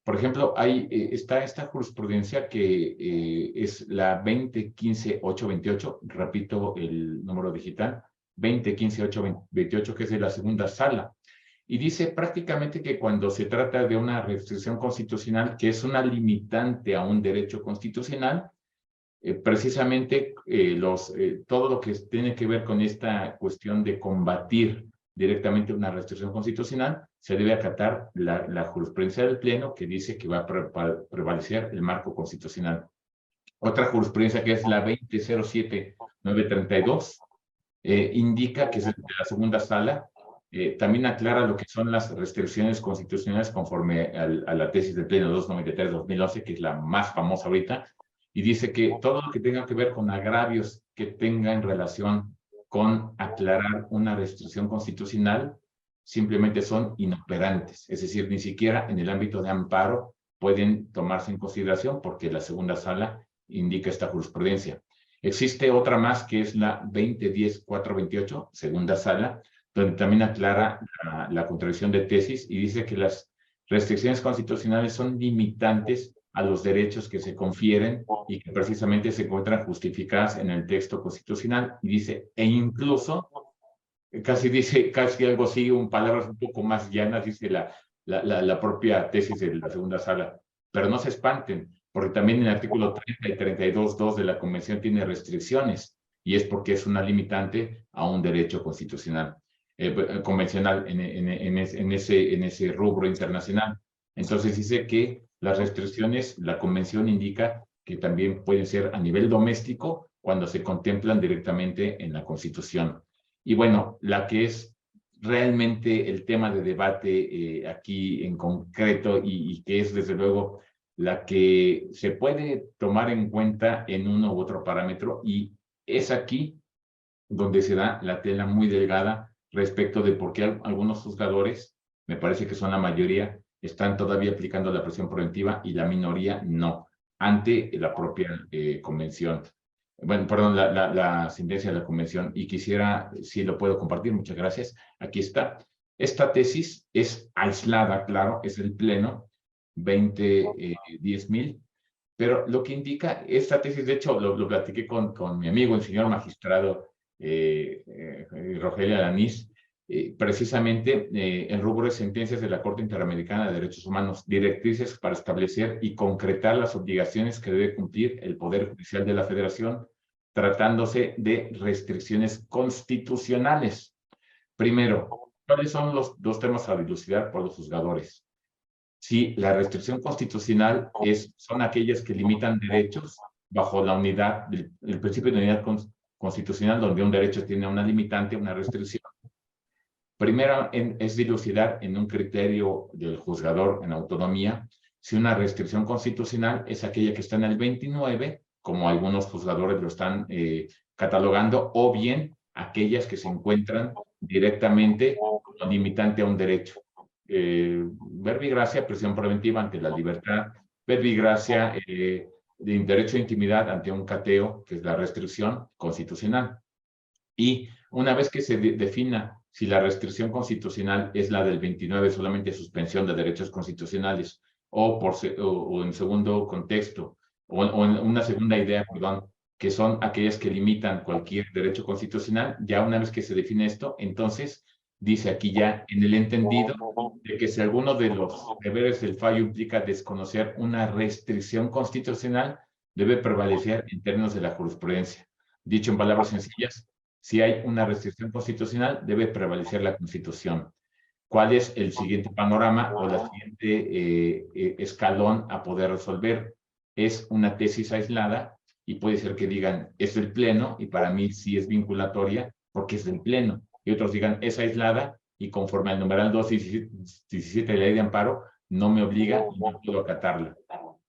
Speaker 2: Por ejemplo, está esta jurisprudencia que es la 2015-828, repito el número digital, 2015-828, que es de la segunda sala. Y dice prácticamente que cuando se trata de una restricción constitucional, que es una limitante a un derecho constitucional, precisamente todo lo que tiene que ver con esta cuestión de combatir directamente una restricción constitucional, se debe acatar la jurisprudencia del Pleno, que dice que va a prevalecer el marco constitucional. Otra jurisprudencia, que es la 2007-932, indica que es de la segunda sala, también aclara lo que son las restricciones constitucionales conforme a la tesis del Pleno 293-2011, que es la más famosa ahorita, y dice que todo lo que tenga que ver con agravios que tenga en relación con aclarar una restricción constitucional, simplemente son inoperantes, es decir, ni siquiera en el ámbito de amparo pueden tomarse en consideración porque la segunda sala indica esta jurisprudencia. Existe otra más que es la 2010-428, segunda sala, donde también aclara la contradicción de tesis y dice que las restricciones constitucionales son limitantes a los derechos que se confieren y que precisamente se encuentran justificadas en el texto constitucional. Y dice, e incluso, casi algo así, palabras un poco más llanas, dice la propia tesis de la segunda sala. Pero no se espanten, porque también en el artículo 30 y 32.2 de la Convención tiene restricciones, y es porque es una limitante a un derecho constitucional, convencional en ese rubro internacional. Entonces dice que las restricciones, la Convención indica que también pueden ser a nivel doméstico cuando se contemplan directamente en la Constitución. Y bueno, la que es realmente el tema de debate aquí en concreto y que es desde luego la que se puede tomar en cuenta en uno u otro parámetro, y es aquí donde se da la tela muy delgada respecto de por qué algunos juzgadores, me parece que son la mayoría, están todavía aplicando la prisión preventiva y la minoría no, ante la propia convención. Bueno, perdón, la sentencia de la convención. Y quisiera, si lo puedo compartir, muchas gracias. Aquí está. Esta tesis es aislada, claro, es el pleno 2010.000, pero lo que indica esta tesis, de hecho, lo platiqué con mi amigo, el señor magistrado Rogelio Alanís, precisamente en rubro de sentencias de la Corte Interamericana de Derechos Humanos, directrices para establecer y concretar las obligaciones que debe cumplir el Poder Judicial de la Federación, tratándose de restricciones constitucionales. Primero, ¿cuáles son los dos temas a dilucidar por los juzgadores? Si la restricción constitucional son aquellas que limitan derechos bajo la unidad, el principio de unidad constitucional, donde un derecho tiene una limitante, una restricción. Primero es dilucidar en un criterio del juzgador en autonomía si una restricción constitucional es aquella que está en el 29, como algunos juzgadores lo están catalogando, o bien aquellas que se encuentran directamente como limitante a un derecho. Verbi gracia, prisión preventiva ante la libertad; verbi gracia, de derecho a intimidad ante un cateo, que es la restricción constitucional. Y una vez que se defina si la restricción constitucional es la del 29, solamente suspensión de derechos constitucionales, o en segundo contexto, o en una segunda idea, perdón, que son aquellas que limitan cualquier derecho constitucional, ya una vez que se define esto, entonces dice aquí ya en el entendido de que si alguno de los deberes del fallo implica desconocer una restricción constitucional, debe prevalecer en términos de la jurisprudencia. Dicho en palabras sencillas, si hay una restricción constitucional, debe prevalecer la Constitución. ¿Cuál es el siguiente panorama o la siguiente escalón a poder resolver? Es una tesis aislada y puede ser que digan, es del Pleno, y para mí sí es vinculatoria porque es del Pleno. y otros digan es aislada y conforme al numeral 217 de la ley de amparo no me obliga y no puedo acatarla.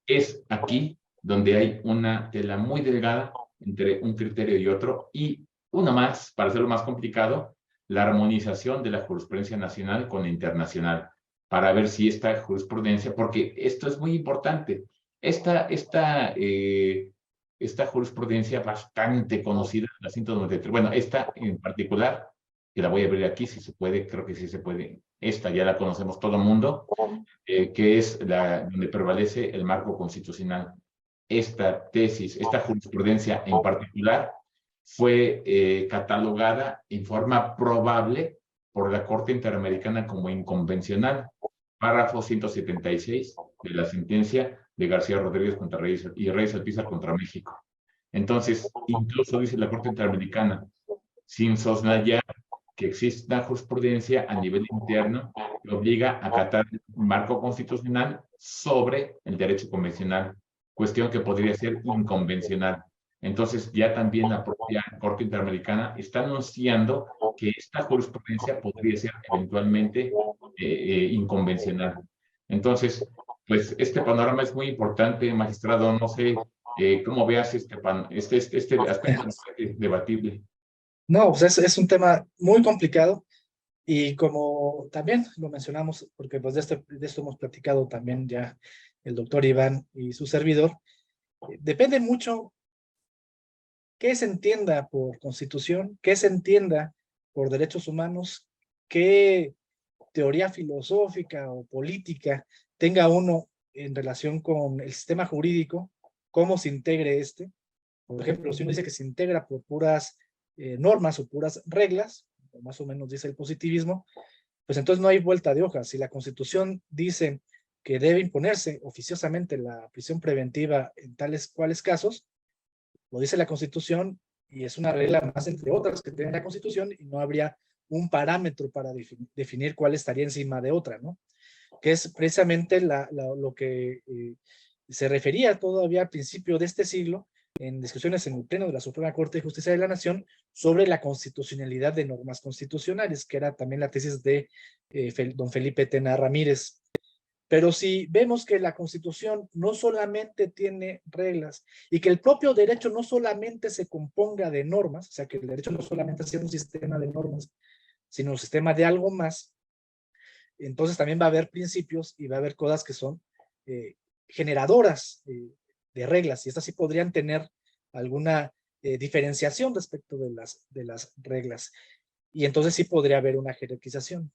Speaker 2: Es aquí donde hay una tela muy delgada entre un criterio y otro, y una más, para hacerlo más complicado, la armonización de la jurisprudencia nacional con la internacional, para ver si esta jurisprudencia, porque esto es muy importante, esta jurisprudencia bastante conocida, la 193, bueno, esta en particular, que la voy a abrir aquí, si se puede, creo que sí se puede, esta ya la conocemos todo el mundo, que es donde prevalece el marco constitucional. Esta tesis, esta jurisprudencia en particular, fue catalogada en forma probable por la Corte Interamericana como inconvencional, párrafo 176 de la sentencia de García Rodríguez contra Reyes y Reyes Alpizar contra México. Entonces, incluso dice la Corte Interamericana, sin soslayar que existe una jurisprudencia a nivel interno que obliga a acatar un marco constitucional sobre el derecho convencional, cuestión que podría ser inconvencional. Entonces, ya también la propia Corte Interamericana está anunciando que esta jurisprudencia podría ser eventualmente inconvencional. Entonces, pues este panorama es muy importante, magistrado. No sé cómo veas este aspecto debatible.
Speaker 1: No, pues es un tema muy complicado y como también lo mencionamos, porque pues de esto hemos platicado también ya el doctor Iván y su servidor, depende mucho qué se entienda por constitución, qué se entienda por derechos humanos, qué teoría filosófica o política tenga uno en relación con el sistema jurídico, cómo se integre este. Por ejemplo, si uno dice que se integra por puras normas o puras reglas, o más o menos dice el positivismo, pues entonces no hay vuelta de hoja. Si la Constitución dice que debe imponerse oficiosamente la prisión preventiva en tales cuales casos, lo dice la Constitución y es una regla más entre otras que tiene la Constitución y no habría un parámetro para definir cuál estaría encima de otra, ¿no? Que es precisamente lo que se refería todavía al principio de este siglo en discusiones en el Pleno de la Suprema Corte de Justicia de la Nación sobre la constitucionalidad de normas constitucionales, que era también la tesis de don Felipe Tena Ramírez. Pero si vemos que la Constitución no solamente tiene reglas y que el propio derecho no solamente se componga de normas, o sea, que el derecho no solamente sea un sistema de normas, sino un sistema de algo más, entonces también va a haber principios y va a haber cosas que son generadoras de reglas y estas sí podrían tener alguna diferenciación respecto de las reglas y entonces sí podría haber una jerarquización.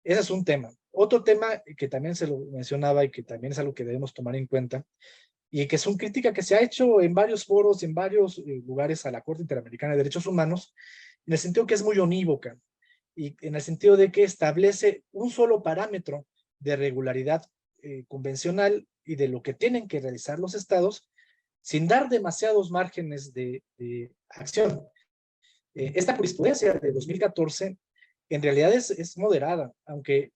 Speaker 1: Ese es un tema. Otro tema que también se lo mencionaba y que también es algo que debemos tomar en cuenta y que es una crítica que se ha hecho en varios foros, en varios lugares a la Corte Interamericana de Derechos Humanos, en el sentido que es muy unívoca y en el sentido de que establece un solo parámetro de regularidad convencional y de lo que tienen que realizar los estados sin dar demasiados márgenes de acción. Esta jurisprudencia de 2014 en realidad es moderada, aunque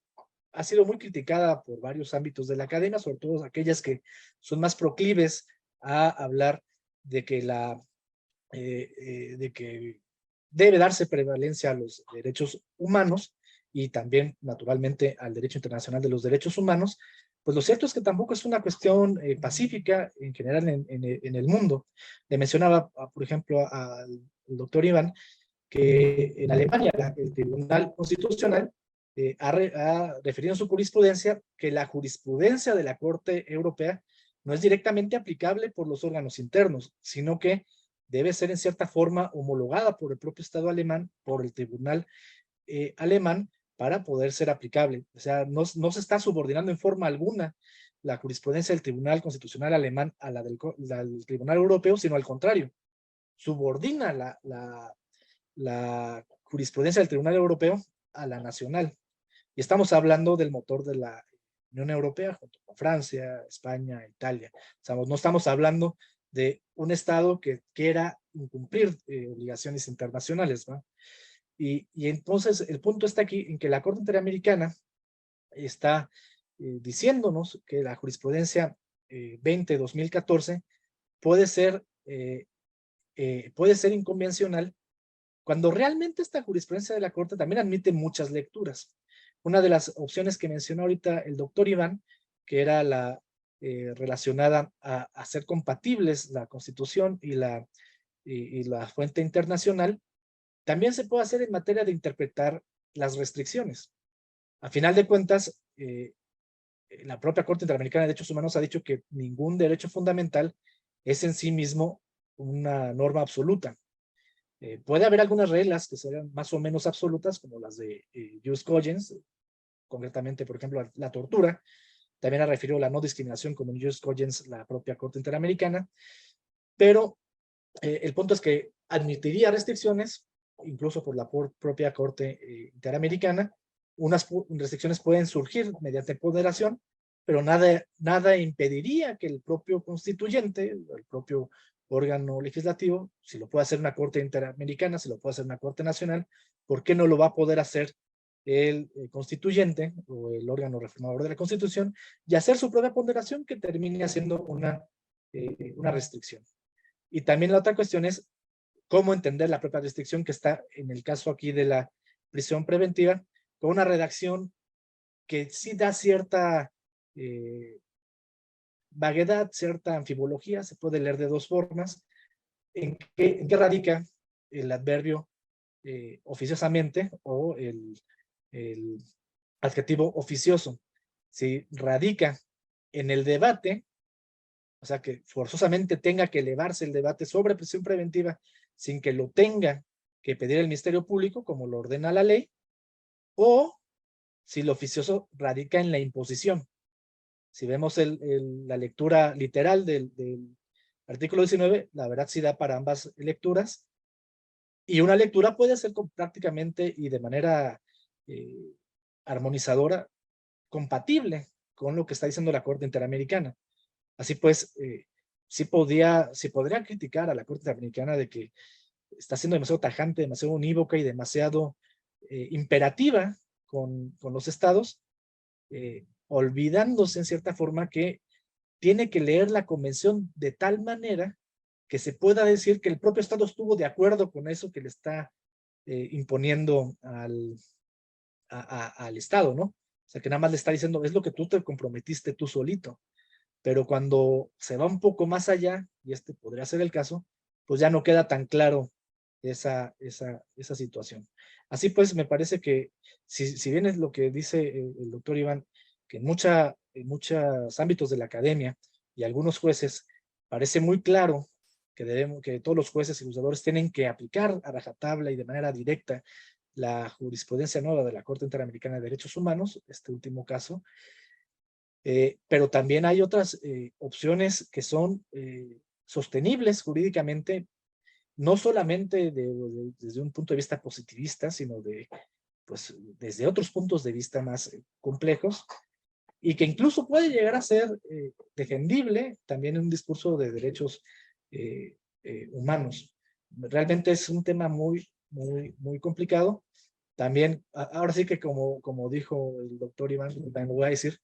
Speaker 1: ha sido muy criticada por varios ámbitos de la academia, sobre todo aquellas que son más proclives a hablar de que de que debe darse prevalencia a los derechos humanos y también, naturalmente, al derecho internacional de los derechos humanos, pues lo cierto es que tampoco es una cuestión pacífica en general en el mundo. Le mencionaba, por ejemplo, al doctor Iván, que en Alemania el Tribunal Constitucional ha referido en su jurisprudencia que la jurisprudencia de la Corte Europea no es directamente aplicable por los órganos internos, sino que debe ser en cierta forma homologada por el propio Estado alemán, por el Tribunal alemán, para poder ser aplicable. O sea, no se está subordinando en forma alguna la jurisprudencia del Tribunal Constitucional alemán a la del Tribunal Europeo, sino al contrario, subordina la jurisprudencia del Tribunal Europeo a la nacional. Y estamos hablando del motor de la Unión Europea, junto con Francia, España, Italia. O sea, no estamos hablando de un Estado que quiera incumplir obligaciones internacionales, ¿no? Y entonces el punto está aquí en que la Corte Interamericana está diciéndonos que la jurisprudencia 20-2014 puede ser inconvencional cuando realmente esta jurisprudencia de la Corte también admite muchas lecturas. Una de las opciones que mencionó ahorita el doctor Iván, que era la relacionada a hacer compatibles la Constitución y la fuente internacional, también se puede hacer en materia de interpretar las restricciones. A final de cuentas, la propia Corte Interamericana de Derechos Humanos ha dicho que ningún derecho fundamental es en sí mismo una norma absoluta. Puede haber algunas reglas que sean más o menos absolutas, como las de jus cogens, concretamente, por ejemplo, la tortura. También ha referido la no discriminación como jus cogens la propia Corte Interamericana. Pero el punto es que admitiría restricciones, incluso por la propia Corte Interamericana. Unas restricciones pueden surgir mediante ponderación, pero nada impediría que el propio constituyente, el propio órgano legislativo, si lo puede hacer una Corte Interamericana, si lo puede hacer una Corte Nacional, ¿por qué no lo va a poder hacer el constituyente o el órgano reformador de la Constitución y hacer su propia ponderación que termine haciendo una restricción? Y también la otra cuestión es cómo entender la propia restricción que está en el caso aquí de la prisión preventiva, con una redacción que sí da cierta vaguedad, cierta anfibología, se puede leer de dos formas. ¿En qué radica el adverbio oficiosamente o el adjetivo oficioso? Si radica en el debate, o sea, que forzosamente tenga que elevarse el debate sobre prisión preventiva sin que lo tenga que pedir el Ministerio Público, como lo ordena la ley, o si lo oficioso radica en la imposición. Si vemos la lectura literal del artículo 19, la verdad sí da para ambas lecturas, y una lectura puede ser prácticamente y de manera armonizadora compatible con lo que está diciendo la Corte Interamericana. Así pues, sí podría criticar a la Corte Interamericana de que está siendo demasiado tajante, demasiado unívoca y demasiado imperativa con los estados, olvidándose en cierta forma que tiene que leer la convención de tal manera que se pueda decir que el propio estado estuvo de acuerdo con eso que le está imponiendo al estado, ¿no? O sea, que nada más le está diciendo, es lo que tú te comprometiste tú solito. Pero cuando se va un poco más allá, y este podría ser el caso, pues ya no queda tan claro esa situación. Así pues, me parece que si bien es lo que dice el doctor Iván, que en muchos ámbitos de la academia y algunos jueces parece muy claro que todos los jueces y juzgadores tienen que aplicar a rajatabla y de manera directa la jurisprudencia nueva de la Corte Interamericana de Derechos Humanos, este último caso, pero también hay otras opciones que son sostenibles jurídicamente, no solamente desde un punto de vista positivista, sino pues, desde otros puntos de vista más complejos, y que incluso puede llegar a ser defendible también en un discurso de derechos humanos. Realmente es un tema muy, muy, muy complicado. También, ahora sí que como dijo el doctor Iván, también lo voy a decir,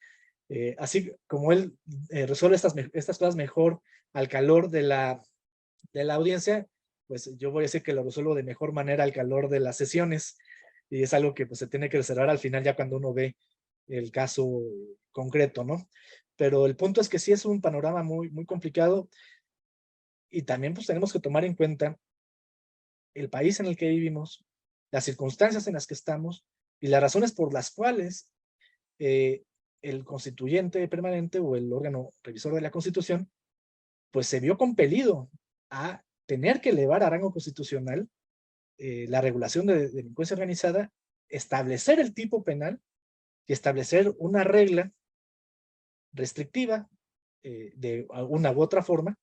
Speaker 1: así como él resuelve estas cosas mejor al calor de la audiencia, pues yo voy a decir que lo resuelvo de mejor manera al calor de las sesiones, y es algo que pues se tiene que reservar al final ya cuando uno ve el caso concreto, ¿no? Pero el punto es que sí es un panorama muy, muy complicado, y también pues tenemos que tomar en cuenta el país en el que vivimos, las circunstancias en las que estamos y las razones por las cuales el constituyente permanente o el órgano revisor de la Constitución pues se vio compelido a tener que elevar a rango constitucional la regulación de delincuencia organizada, establecer el tipo penal y establecer una regla restrictiva de alguna u otra forma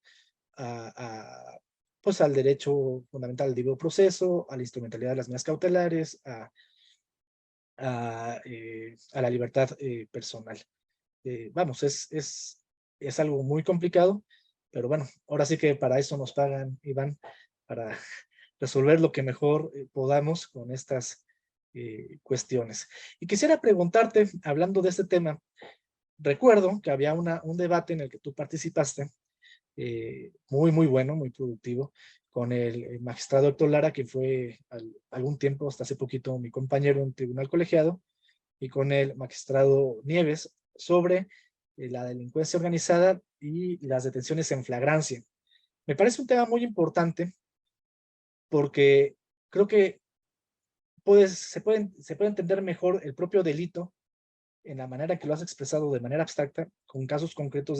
Speaker 1: pues al derecho fundamental al debido proceso, a la instrumentalidad de las medidas cautelares, a la libertad personal. Vamos, es algo muy complicado, pero bueno, ahora sí que para eso nos pagan, Iván, para resolver lo que mejor podamos con estas cuestiones. Y quisiera preguntarte, hablando de este tema, recuerdo que había un debate en el que tú participaste, muy bueno, muy productivo, con el magistrado Héctor Lara, que fue algún tiempo, hasta hace poquito, mi compañero en tribunal colegiado, y con el magistrado Nieves sobre la delincuencia organizada y las detenciones en flagrancia. Me parece un tema muy importante porque creo que se puede entender mejor el propio delito en la manera que lo has expresado de manera abstracta, con casos concretos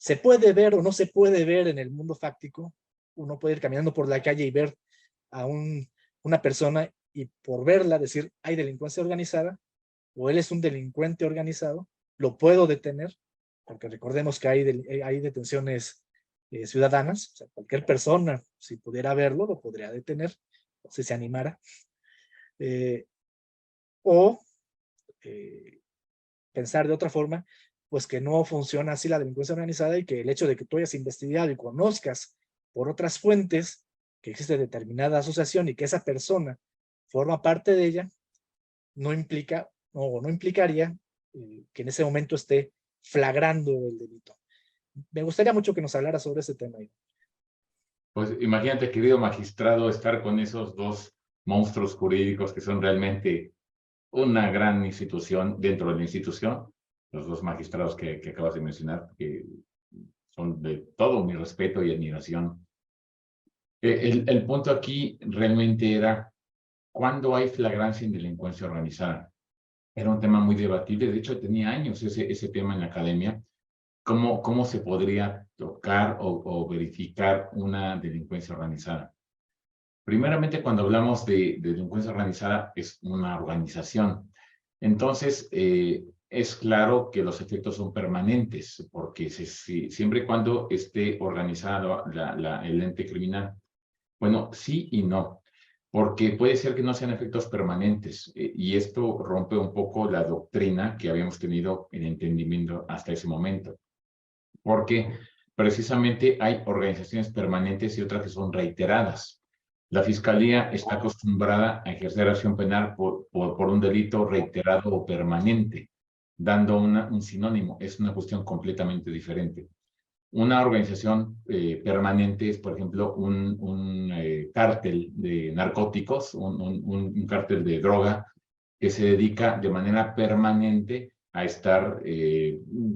Speaker 1: se puede ver o no se puede ver en el mundo fáctico. Uno puede ir caminando por la calle y ver a una persona y por verla decir, hay delincuencia organizada, o él es un delincuente organizado, lo puedo detener, porque recordemos que hay detenciones ciudadanas, o sea, cualquier persona, si pudiera verlo, lo podría detener, si se animara. O pensar de otra forma, pues que no funciona así la delincuencia organizada y que el hecho de que tú hayas investigado y conozcas por otras fuentes que existe determinada asociación y que esa persona forma parte de ella, no implica o no implicaría que en ese momento esté flagrando el delito. Me gustaría mucho que nos hablara sobre ese tema.
Speaker 2: Pues imagínate, querido magistrado, estar con esos dos monstruos jurídicos que son realmente una gran institución dentro de la institución, los dos magistrados que acabas de mencionar, que son de todo mi respeto y admiración. El punto aquí realmente era, ¿cuándo hay flagrancia en delincuencia organizada? Era un tema muy debatible, de hecho tenía años ese tema en la academia. ¿Cómo se podría tocar o verificar una delincuencia organizada? Primeramente, cuando hablamos de delincuencia organizada, es una organización. Entonces, es claro que los efectos son permanentes, porque siempre y cuando esté organizado el ente criminal. Bueno, sí y no, porque puede ser que no sean efectos permanentes, y esto rompe un poco la doctrina que habíamos tenido en entendimiento hasta ese momento, porque precisamente hay organizaciones permanentes y otras que son reiteradas. La Fiscalía está acostumbrada a ejercer acción penal por un delito reiterado o permanente, dando un sinónimo. Es una cuestión completamente diferente. Una organización permanente es, por ejemplo, un cártel de narcóticos, un cártel de droga que se dedica de manera permanente a estar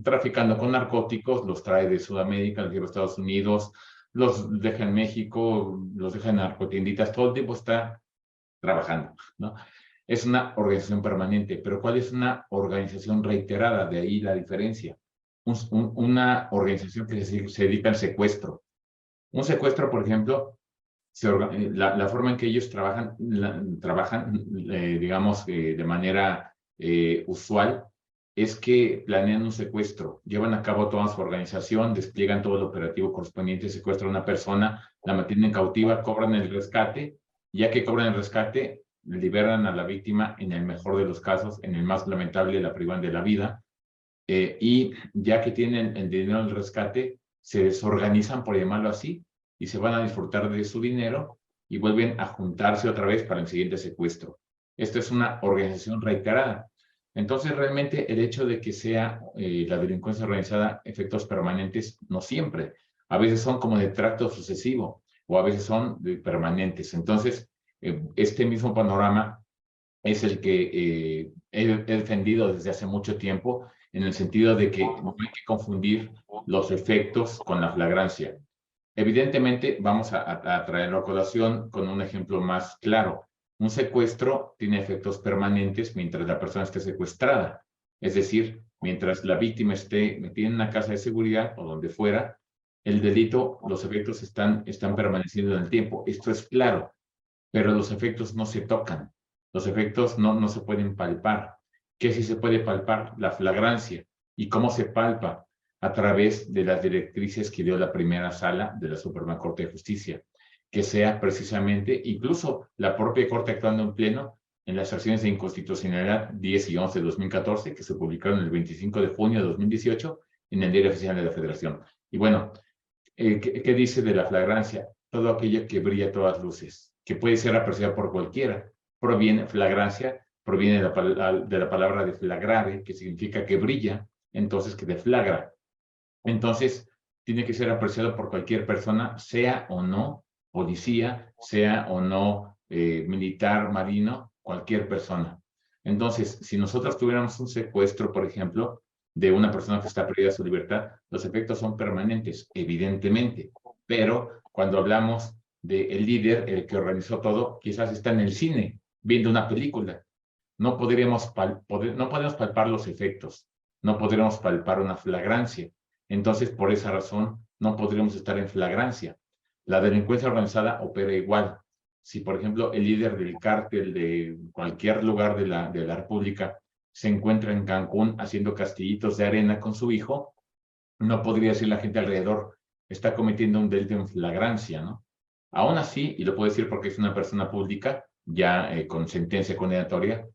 Speaker 2: traficando con narcóticos, los trae de Sudamérica, los lleva a Estados Unidos, los deja en México, los deja en narcotienditas, todo el tiempo está trabajando, ¿no? Es una organización permanente, pero ¿cuál es una organización reiterada? De ahí la diferencia. Una organización que se dedica al secuestro. Un secuestro, por ejemplo, la forma en que ellos trabajan, digamos, de manera usual, es que planean un secuestro, llevan a cabo toda su organización, despliegan todo el operativo correspondiente, secuestran a una persona, la mantienen cautiva, cobran el rescate, ya que cobran el rescate, liberan a la víctima en el mejor de los casos, en el más lamentable la privan de la vida, y ya que tienen el dinero del rescate, se desorganizan, por llamarlo así, y se van a disfrutar de su dinero y vuelven a juntarse otra vez para el siguiente secuestro. Esto es una organización reiterada. Entonces, realmente el hecho de que sea la delincuencia organizada efectos permanentes, no siempre. A veces son como de tracto sucesivo o a veces son permanentes. Entonces, este mismo panorama es el que he defendido desde hace mucho tiempo, en el sentido de que no hay que confundir los efectos con la flagrancia. Evidentemente, vamos a traerlo a colación con un ejemplo más claro. Un secuestro tiene efectos permanentes mientras la persona esté secuestrada. Es decir, mientras la víctima esté metida en una casa de seguridad o donde fuera, el delito, los efectos están permaneciendo en el tiempo. Esto es claro, pero los efectos no se tocan. Los efectos no se pueden palpar. ¿Qué sí se puede palpar? La flagrancia. ¿Y cómo se palpa? A través de las directrices que dio la primera sala de la Suprema Corte de Justicia, que sea precisamente, incluso la propia Corte actuando en pleno, en las acciones de inconstitucionalidad 10 y 11 de 2014, que se publicaron el 25 de junio de 2018 en el Diario Oficial de la Federación. Y bueno, ¿qué dice de la flagrancia? Todo aquello que brilla a todas luces, que puede ser apreciado por cualquiera. Flagrancia proviene de la palabra de flagrare, que significa que brilla, entonces que deflagra. Entonces, tiene que ser apreciado por cualquier persona, sea o no policía, sea o no militar, marino, cualquier persona. Entonces, si nosotros tuviéramos un secuestro, por ejemplo, de una persona que está perdida su libertad, los efectos son permanentes, evidentemente, pero cuando hablamos del líder, el que organizó todo, quizás está en el cine viendo una película. No podríamos no podemos palpar los efectos, no podríamos palpar una flagrancia. Entonces, por esa razón, no podríamos estar en flagrancia. La delincuencia organizada opera igual. Si, por ejemplo, el líder del cártel de cualquier lugar de la República se encuentra en Cancún haciendo castillitos de arena con su hijo, no podría decir la gente alrededor, está cometiendo un delito en flagrancia, ¿no? Aún así, y lo puedo decir porque es una persona pública, ya con sentencia condenatoria,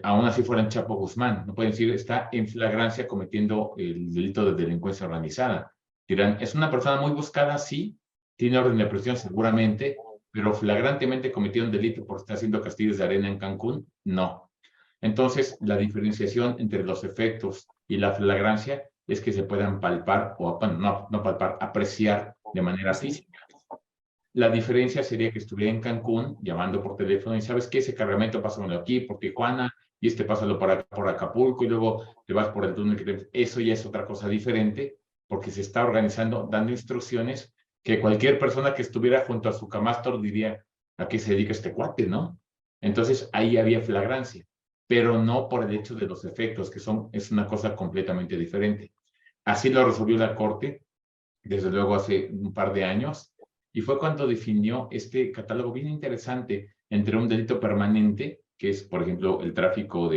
Speaker 2: aún así fuera en Chapo Guzmán, no pueden decir, está en flagrancia cometiendo el delito de delincuencia organizada. Dirán, es una persona muy buscada, sí, tiene orden de prisión seguramente, pero flagrantemente cometió un delito por estar haciendo castillos de arena en Cancún, no. Entonces, la diferenciación entre los efectos y la flagrancia es que se puedan palpar, o no palpar, apreciar de manera física. La diferencia sería que estuviera en Cancún llamando por teléfono y sabes que ese cargamento pásalo aquí por Tijuana y pásalo por Acapulco y luego te vas por el túnel. Eso ya es otra cosa diferente porque se está organizando, dando instrucciones que cualquier persona que estuviera junto a su camastro diría a qué se dedica este cuate, ¿no? Entonces ahí había flagrancia, pero no por el hecho de los efectos, que es una cosa completamente diferente. Así lo resolvió la Corte, desde luego hace un par de años, y fue cuando definió este catálogo bien interesante entre un delito permanente, que es, por ejemplo, el tráfico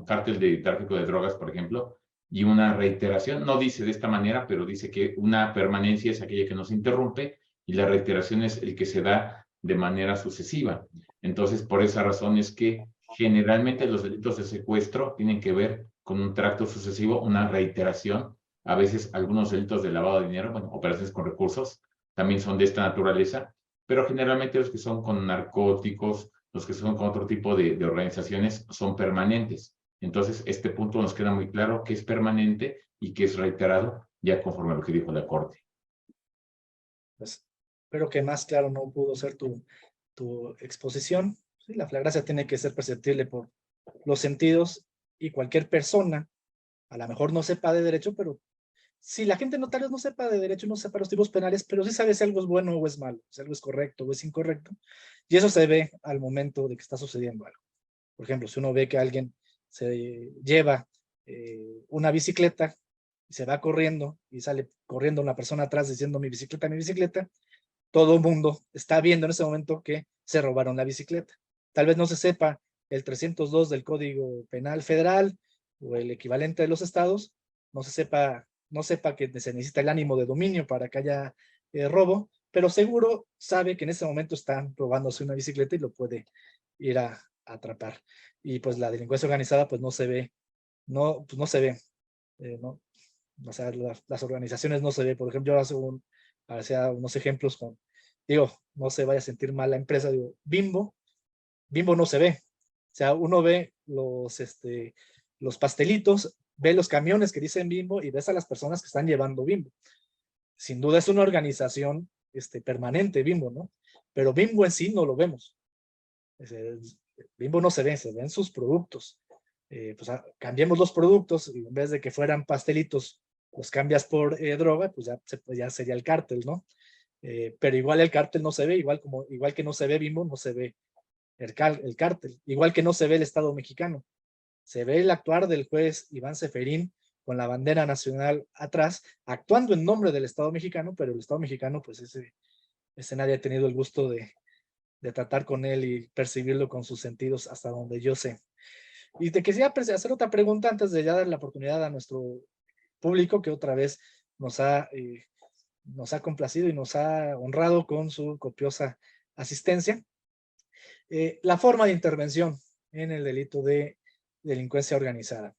Speaker 2: cártel de tráfico de drogas, por ejemplo, y una reiteración. No dice de esta manera, pero dice que una permanencia es aquella que no se interrumpe y la reiteración es el que se da de manera sucesiva. Entonces, por esa razón es que generalmente los delitos de secuestro tienen que ver con un tracto sucesivo, una reiteración. A veces algunos delitos de lavado de dinero, bueno, operaciones con recursos, también son de esta naturaleza, pero generalmente los que son con narcóticos, los que son con otro tipo de organizaciones, son permanentes. Entonces, este punto nos queda muy claro que es permanente y que es reiterado ya conforme a lo que dijo la Corte.
Speaker 1: Pues, espero que más claro no pudo ser tu exposición. Sí, la flagrancia tiene que ser perceptible por los sentidos y cualquier persona, a lo mejor no sepa de derecho, pero si la gente tal vez no sepa de derecho, no sepa los tipos penales, pero sí sabe si algo es bueno o es malo, si algo es correcto o es incorrecto. Y eso se ve al momento de que está sucediendo algo. Por ejemplo, si uno ve que alguien se lleva una bicicleta y se va corriendo y sale corriendo una persona atrás diciendo mi bicicleta, todo el mundo está viendo en ese momento que se robaron la bicicleta. Tal vez no se sepa el 302 del Código Penal Federal o el equivalente de los estados, no sepa que se necesita el ánimo de dominio para que haya robo, pero seguro sabe que en ese momento están robándose una bicicleta y lo puede ir a atrapar. Y pues la delincuencia organizada pues no se ve, pues no se ve, ¿no? O sea, las organizaciones no se ve. Por ejemplo, yo hacía unos ejemplos con, no se vaya a sentir mal la empresa, Bimbo no se ve. O sea, uno ve los pastelitos, ve los camiones que dicen Bimbo y ves a las personas que están llevando Bimbo. Sin duda es una organización permanente Bimbo, ¿no? Pero Bimbo en sí no lo vemos. Bimbo no se ven sus productos. Pues cambiemos los productos y en vez de que fueran pastelitos, los cambias por droga, pues ya sería el cártel, ¿no? Pero igual el cártel no se ve, igual que no se ve Bimbo, no se ve el cártel, igual que no se ve el Estado mexicano. Se ve el actuar del juez Iván Ceferín con la bandera nacional atrás, actuando en nombre del Estado mexicano, pero el Estado mexicano, pues ese nadie ha tenido el gusto de tratar con él y percibirlo con sus sentidos hasta donde yo sé. Y te quería hacer otra pregunta antes de ya dar la oportunidad a nuestro público que otra vez nos ha complacido y nos ha honrado con su copiosa asistencia. La forma de intervención en el delito de delincuencia organizada.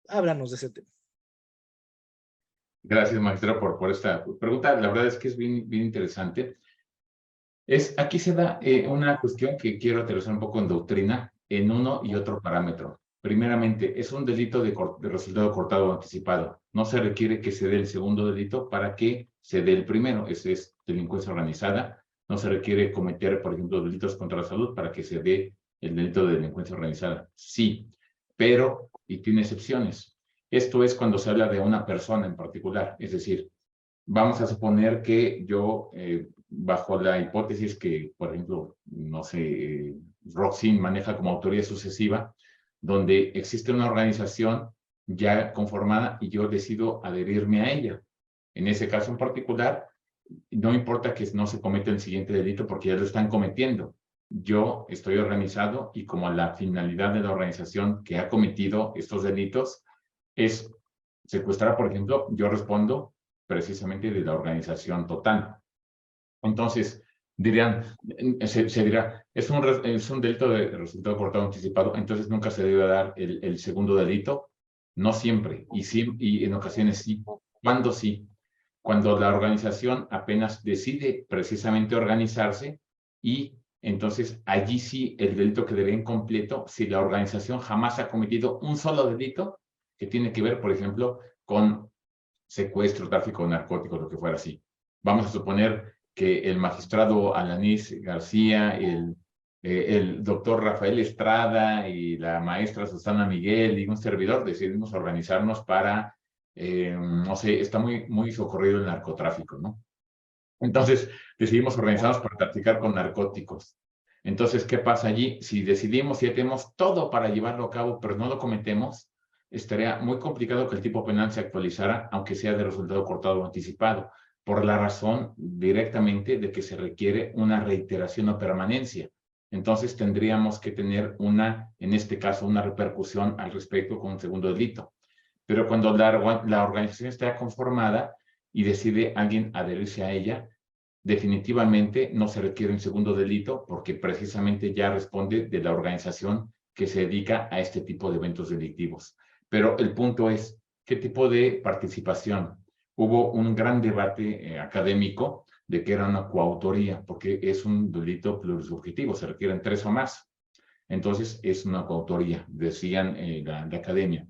Speaker 1: Háblanos de ese tema.
Speaker 2: Gracias, maestro, por esta pregunta. La verdad es que es bien interesante. Aquí se da una cuestión que quiero aterrizar un poco en doctrina, en uno y otro parámetro. Primeramente, es un delito de resultado cortado o anticipado. No se requiere que se dé el segundo delito para que se dé el primero. Ese es delincuencia organizada. No se requiere cometer, por ejemplo, delitos contra la salud para que se dé el delito de delincuencia organizada. Sí, pero, y tiene excepciones. Esto es cuando se habla de una persona en particular. Es decir, vamos a suponer que yo, bajo la hipótesis que, por ejemplo, no sé, Roxin maneja como autoría sucesiva, donde existe una organización ya conformada y yo decido adherirme a ella. En ese caso en particular, no importa que no se cometa el siguiente delito porque ya lo están cometiendo. Yo estoy organizado y como la finalidad de la organización que ha cometido estos delitos es secuestrar, por ejemplo, yo respondo precisamente de la organización total. Entonces, dirían, se dirá, es un delito de resultado cortado anticipado, entonces nunca se debe dar el segundo delito. No siempre, y, sí, y en ocasiones sí. ¿Cuándo sí? Cuando la organización apenas decide precisamente organizarse y entonces allí sí el delito quedaría incompleto si la organización jamás ha cometido un solo delito que tiene que ver, por ejemplo, con secuestro, tráfico de narcóticos, lo que fuera así. Vamos a suponer que el magistrado Alanís García, el doctor Rafael Estrada y la maestra Susana Miguel y un servidor decidimos organizarnos para, no sé, está muy socorrido el narcotráfico, ¿no? Entonces decidimos organizarnos para practicar con narcóticos. Entonces, ¿qué pasa allí? Si decidimos y tenemos todo para llevarlo a cabo, pero no lo cometemos, estaría muy complicado que el tipo penal se actualizara, aunque sea de resultado cortado o anticipado, por la razón directamente de que se requiere una reiteración o permanencia. Entonces tendríamos que tener en este caso, una repercusión al respecto con un segundo delito. Pero cuando la organización está conformada y decide alguien adherirse a ella, definitivamente no se requiere un segundo delito porque precisamente ya responde de la organización que se dedica a este tipo de eventos delictivos. Pero el punto es, ¿qué tipo de participación? Hubo un gran debate académico de que era una coautoría, porque es un delito plurisubjetivo, se requieren 3 o más. Entonces es una coautoría, decían la academia.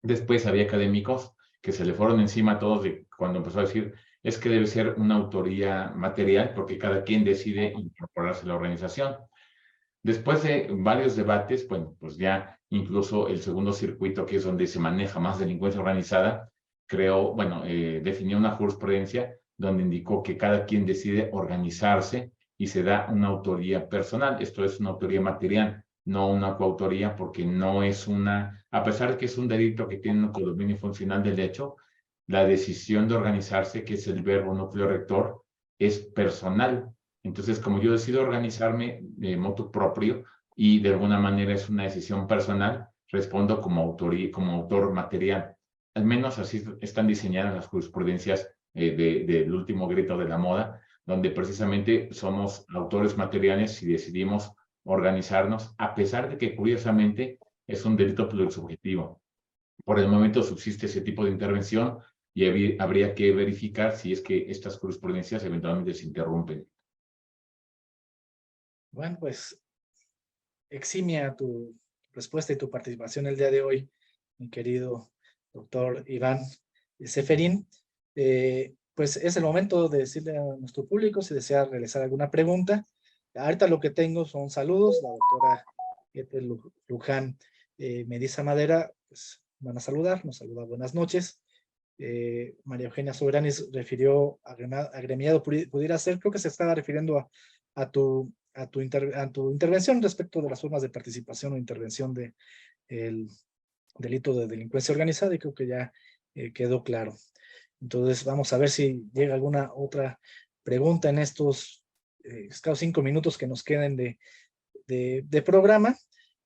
Speaker 2: Después había académicos que se le fueron encima a todos de cuando empezó a decir es que debe ser una autoría material porque cada quien decide incorporarse a la organización. Después de varios debates, bueno, pues ya incluso el segundo circuito, que es donde se maneja más delincuencia organizada, creó, bueno, definió una jurisprudencia donde indicó que cada quien decide organizarse y se da una autoría personal. Esto es una autoría material, no una coautoría, porque no es a pesar de que es un delito que tiene un codominio funcional del hecho, la decisión de organizarse, que es el verbo núcleo rector, es personal. Entonces, como yo decido organizarme de motu propio y de alguna manera es una decisión personal, respondo como autor material. Al menos así están diseñadas las jurisprudencias del último grito de la moda, donde precisamente somos autores materiales y decidimos organizarnos, a pesar de que curiosamente es un delito plurisubjetivo. Por el momento subsiste ese tipo de intervención y habría que verificar si es que estas jurisprudencias eventualmente se interrumpen.
Speaker 1: Bueno, pues eximia tu respuesta y tu participación el día de hoy, mi querido doctor Iván Seferín. Pues es el momento de decirle a nuestro público si desea realizar alguna pregunta. Ahorita lo que tengo son saludos. La doctora Luján Mediza Madera, pues van a saludar, nos saluda buenas noches. María Eugenia Soberanis refirió agremiado pudiera ser, creo que se estaba refiriendo a tu intervención respecto de las formas de participación o intervención del delito de delincuencia organizada, y creo que ya quedó claro. Entonces vamos a ver si llega alguna otra pregunta en estos escasos 5 minutos que nos queden de programa.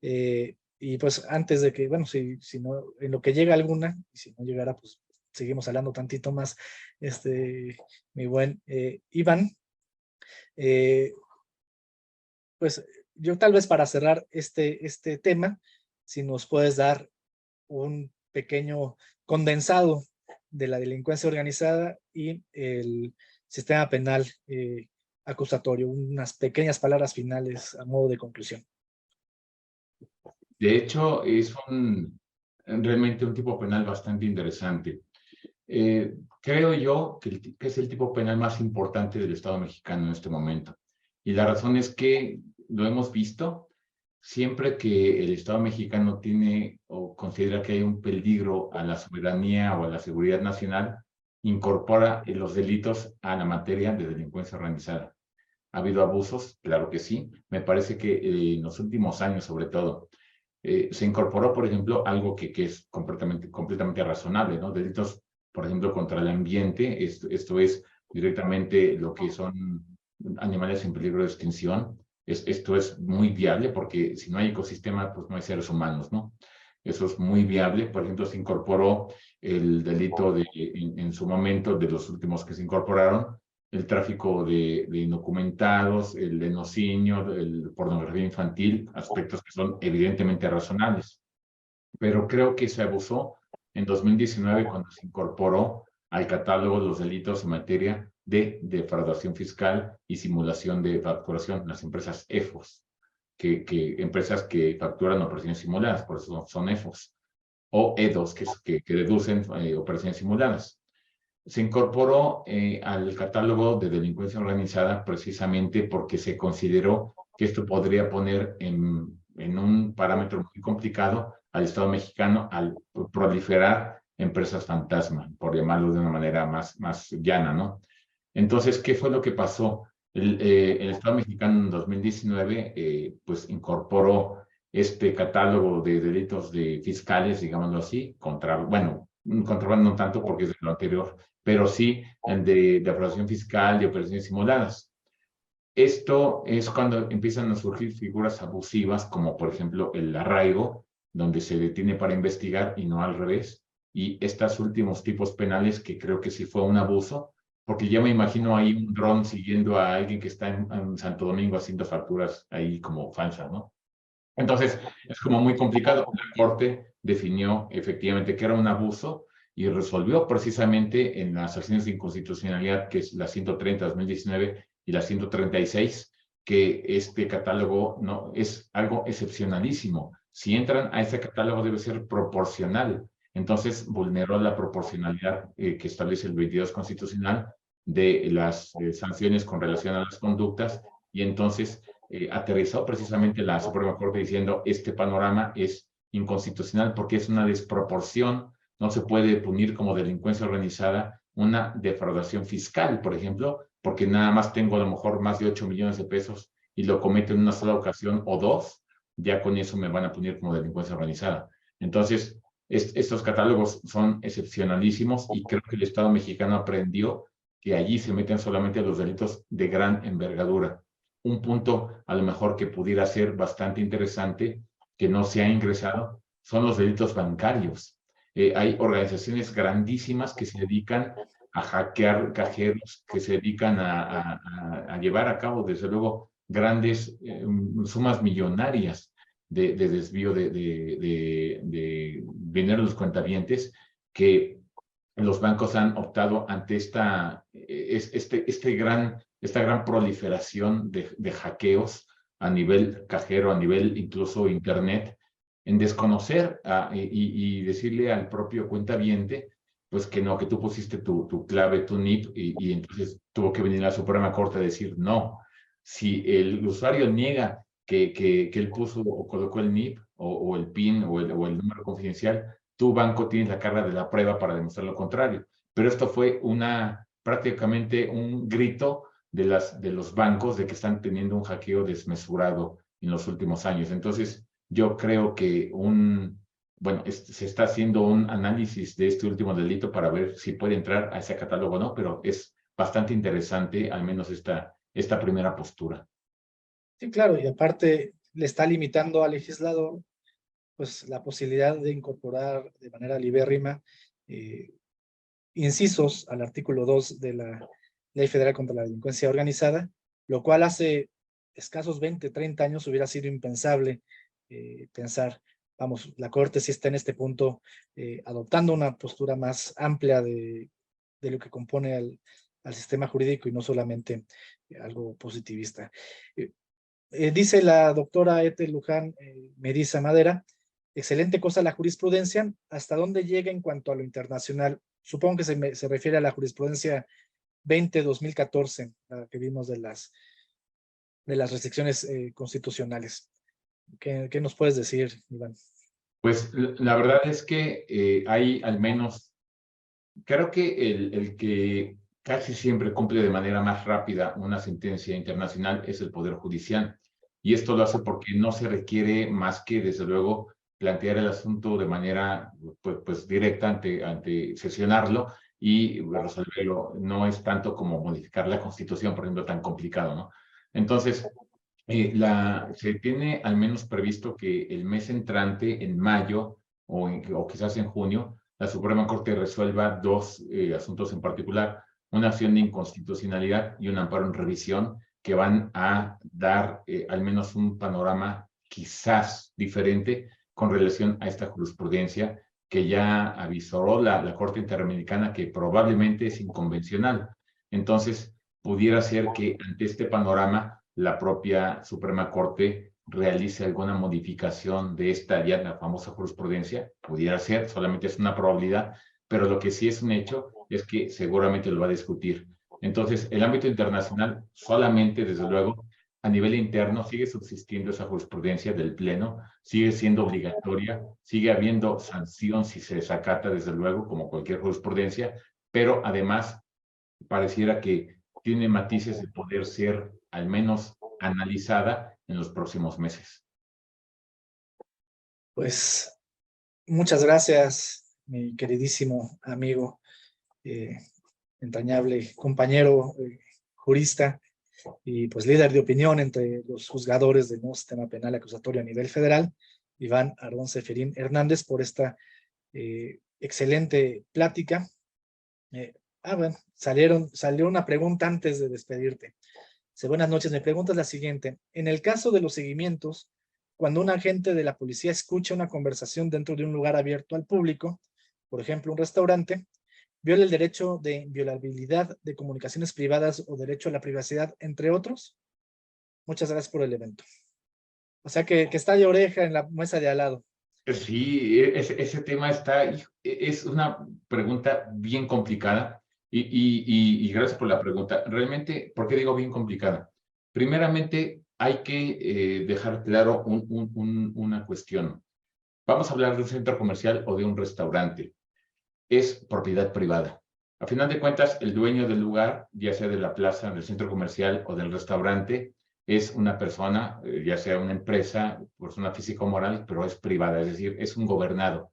Speaker 1: Y pues antes de que, bueno, si no, en lo que llega alguna, y si no llegara, pues seguimos hablando tantito más, mi buen Iván. Pues yo tal vez para cerrar este tema, si nos puedes dar un pequeño condensado de la delincuencia organizada y el sistema penal acusatorio, unas pequeñas palabras finales a modo de conclusión.
Speaker 2: De hecho, es realmente un tipo penal bastante interesante. Creo yo que es el tipo penal más importante del Estado mexicano en este momento. Y la razón es que lo hemos visto siempre que el Estado mexicano tiene o considera que hay un peligro a la soberanía o a la seguridad nacional, incorpora los delitos a la materia de delincuencia organizada. ¿Ha habido abusos? Claro que sí. Me parece que en los últimos años, sobre todo, se incorporó, por ejemplo, algo que es completamente razonable, ¿no? Delitos, por ejemplo, contra el ambiente. Esto es directamente lo que son animales en peligro de extinción. Esto es muy viable porque si no hay ecosistema, pues no hay seres humanos, ¿no? Eso es muy viable. Por ejemplo, se incorporó el delito en su momento, de los últimos que se incorporaron, el tráfico de indocumentados, el lenocinio, el pornografía infantil, aspectos que son evidentemente razonables. Pero creo que se abusó en 2019 cuando se incorporó al catálogo los delitos en materia de defraudación fiscal y simulación de facturación, las empresas EFOS, empresas que facturan operaciones simuladas, por eso son EFOS, o EDOS, que deducen operaciones simuladas. Se incorporó al catálogo de delincuencia organizada precisamente porque se consideró que esto podría poner en un parámetro muy complicado al Estado mexicano al proliferar empresas fantasma, por llamarlo de una manera más llana, ¿no? Entonces, ¿qué fue lo que pasó? El Estado mexicano en 2019 pues incorporó este catálogo de delitos fiscales, digámoslo así, bueno, contrabando no tanto porque es de lo anterior, pero sí de defraudación fiscal, de operaciones simuladas. Esto es cuando empiezan a surgir figuras abusivas, como por ejemplo el arraigo, donde se detiene para investigar y no al revés. Y estos últimos tipos penales, que creo que sí fue un abuso, porque ya me imagino ahí un dron siguiendo a alguien que está en Santo Domingo haciendo facturas ahí como falsas, ¿no? Entonces, es como muy complicado. La Corte definió efectivamente que era un abuso y resolvió precisamente en las acciones de inconstitucionalidad, que es la 130/2019 y la 136, que este catálogo no es algo excepcionalísimo. Si entran a ese catálogo debe ser proporcional. Entonces, vulneró la proporcionalidad que establece el 22 constitucional de las sanciones con relación a las conductas, y entonces aterrizó precisamente la Suprema Corte diciendo este panorama es inconstitucional porque es una desproporción, no se puede punir como delincuencia organizada una defraudación fiscal, por ejemplo, porque nada más tengo a lo mejor más de 8 millones de pesos y lo cometo en una sola ocasión o dos, ya con eso me van a punir como delincuencia organizada. Entonces, estos catálogos son excepcionalísimos y creo que el Estado mexicano aprendió que allí se meten solamente los delitos de gran envergadura. Un punto a lo mejor que pudiera ser bastante interesante, que no se ha ingresado, son los delitos bancarios. Hay organizaciones grandísimas que se dedican a hackear cajeros, que se dedican a llevar a cabo, desde luego, grandes sumas millonarias de desvío de dinero de los cuentavientes, que los bancos han optado ante esta gran proliferación de hackeos a nivel cajero, a nivel incluso internet, en desconocer y decirle al propio cuentaviente, pues que no, que tú pusiste tu clave, tu NIP, y entonces tuvo que venir a la Suprema Corte a decir no. Si el usuario niega que él puso o colocó el NIP o el PIN o el número confidencial, tu banco tiene la carga de la prueba para demostrar lo contrario. Pero esto fue prácticamente un grito de los bancos de que están teniendo un hackeo desmesurado en los últimos años. Entonces, yo creo que se está haciendo un análisis de este último delito para ver si puede entrar a ese catálogo o no, pero es bastante interesante, al menos esta primera postura.
Speaker 1: Sí, claro, y aparte le está limitando al legislador pues la posibilidad de incorporar de manera libérrima incisos al artículo 2 de la Ley Federal contra la Delincuencia Organizada, lo cual hace escasos 20, 30 años hubiera sido impensable pensar, vamos, la Corte sí está en este punto adoptando una postura más amplia de lo que compone al sistema jurídico y no solamente algo positivista. Dice la doctora Ethel Luján Mediza Madera excelente cosa la jurisprudencia. ¿Hasta dónde llega en cuanto a lo internacional? Supongo que se refiere a la jurisprudencia 20-2014, la que vimos de las restricciones constitucionales. ¿Qué nos puedes decir, Iván?
Speaker 2: Pues la verdad es que hay al menos, creo que el que casi siempre cumple de manera más rápida una sentencia internacional es el Poder Judicial. Y esto lo hace porque no se requiere más que, desde luego, plantear el asunto de manera pues directa ante sesionarlo y resolverlo. No es tanto como modificar la Constitución, por ejemplo, tan complicado, ¿no? Entonces, se tiene al menos previsto que el mes entrante, en mayo o quizás en junio, la Suprema Corte resuelva dos asuntos en particular, una acción de inconstitucionalidad y un amparo en revisión, que van a dar al menos un panorama quizás diferente con relación a esta jurisprudencia que ya avisó la Corte Interamericana que probablemente es inconvencional. Entonces, pudiera ser que ante este panorama la propia Suprema Corte realice alguna modificación de esta ya la famosa jurisprudencia, pudiera ser, solamente es una probabilidad, pero lo que sí es un hecho es que seguramente lo va a discutir. Entonces, el ámbito internacional solamente, desde luego, a nivel interno sigue subsistiendo esa jurisprudencia del Pleno, sigue siendo obligatoria, sigue habiendo sanción si se desacata, desde luego, como cualquier jurisprudencia, pero además pareciera que tiene matices de poder ser al menos analizada en los próximos meses.
Speaker 1: Pues muchas gracias, mi queridísimo amigo, entrañable compañero, jurista y pues líder de opinión entre los juzgadores del nuevo sistema penal acusatorio a nivel federal, Iván Ardón Ceferín Hernández, por esta excelente plática. Bueno, salió una pregunta antes de despedirte. Dice, buenas noches, mi pregunta es la siguiente. En el caso de los seguimientos, cuando un agente de la policía escucha una conversación dentro de un lugar abierto al público, por ejemplo, un restaurante, viola el derecho de inviolabilidad de comunicaciones privadas o derecho a la privacidad, entre otros. Muchas gracias por el evento. O sea que está de oreja en la mesa de al lado.
Speaker 2: Sí, ese tema está, es una pregunta bien complicada y gracias por la pregunta. Realmente, ¿por qué digo bien complicada? Primeramente, hay que dejar claro una cuestión. Vamos a hablar de un centro comercial o de un restaurante. Es propiedad privada. A final de cuentas, el dueño del lugar, ya sea de la plaza, del centro comercial o del restaurante, es una persona, ya sea una empresa, persona física o moral, pero es privada, es decir, es un gobernado.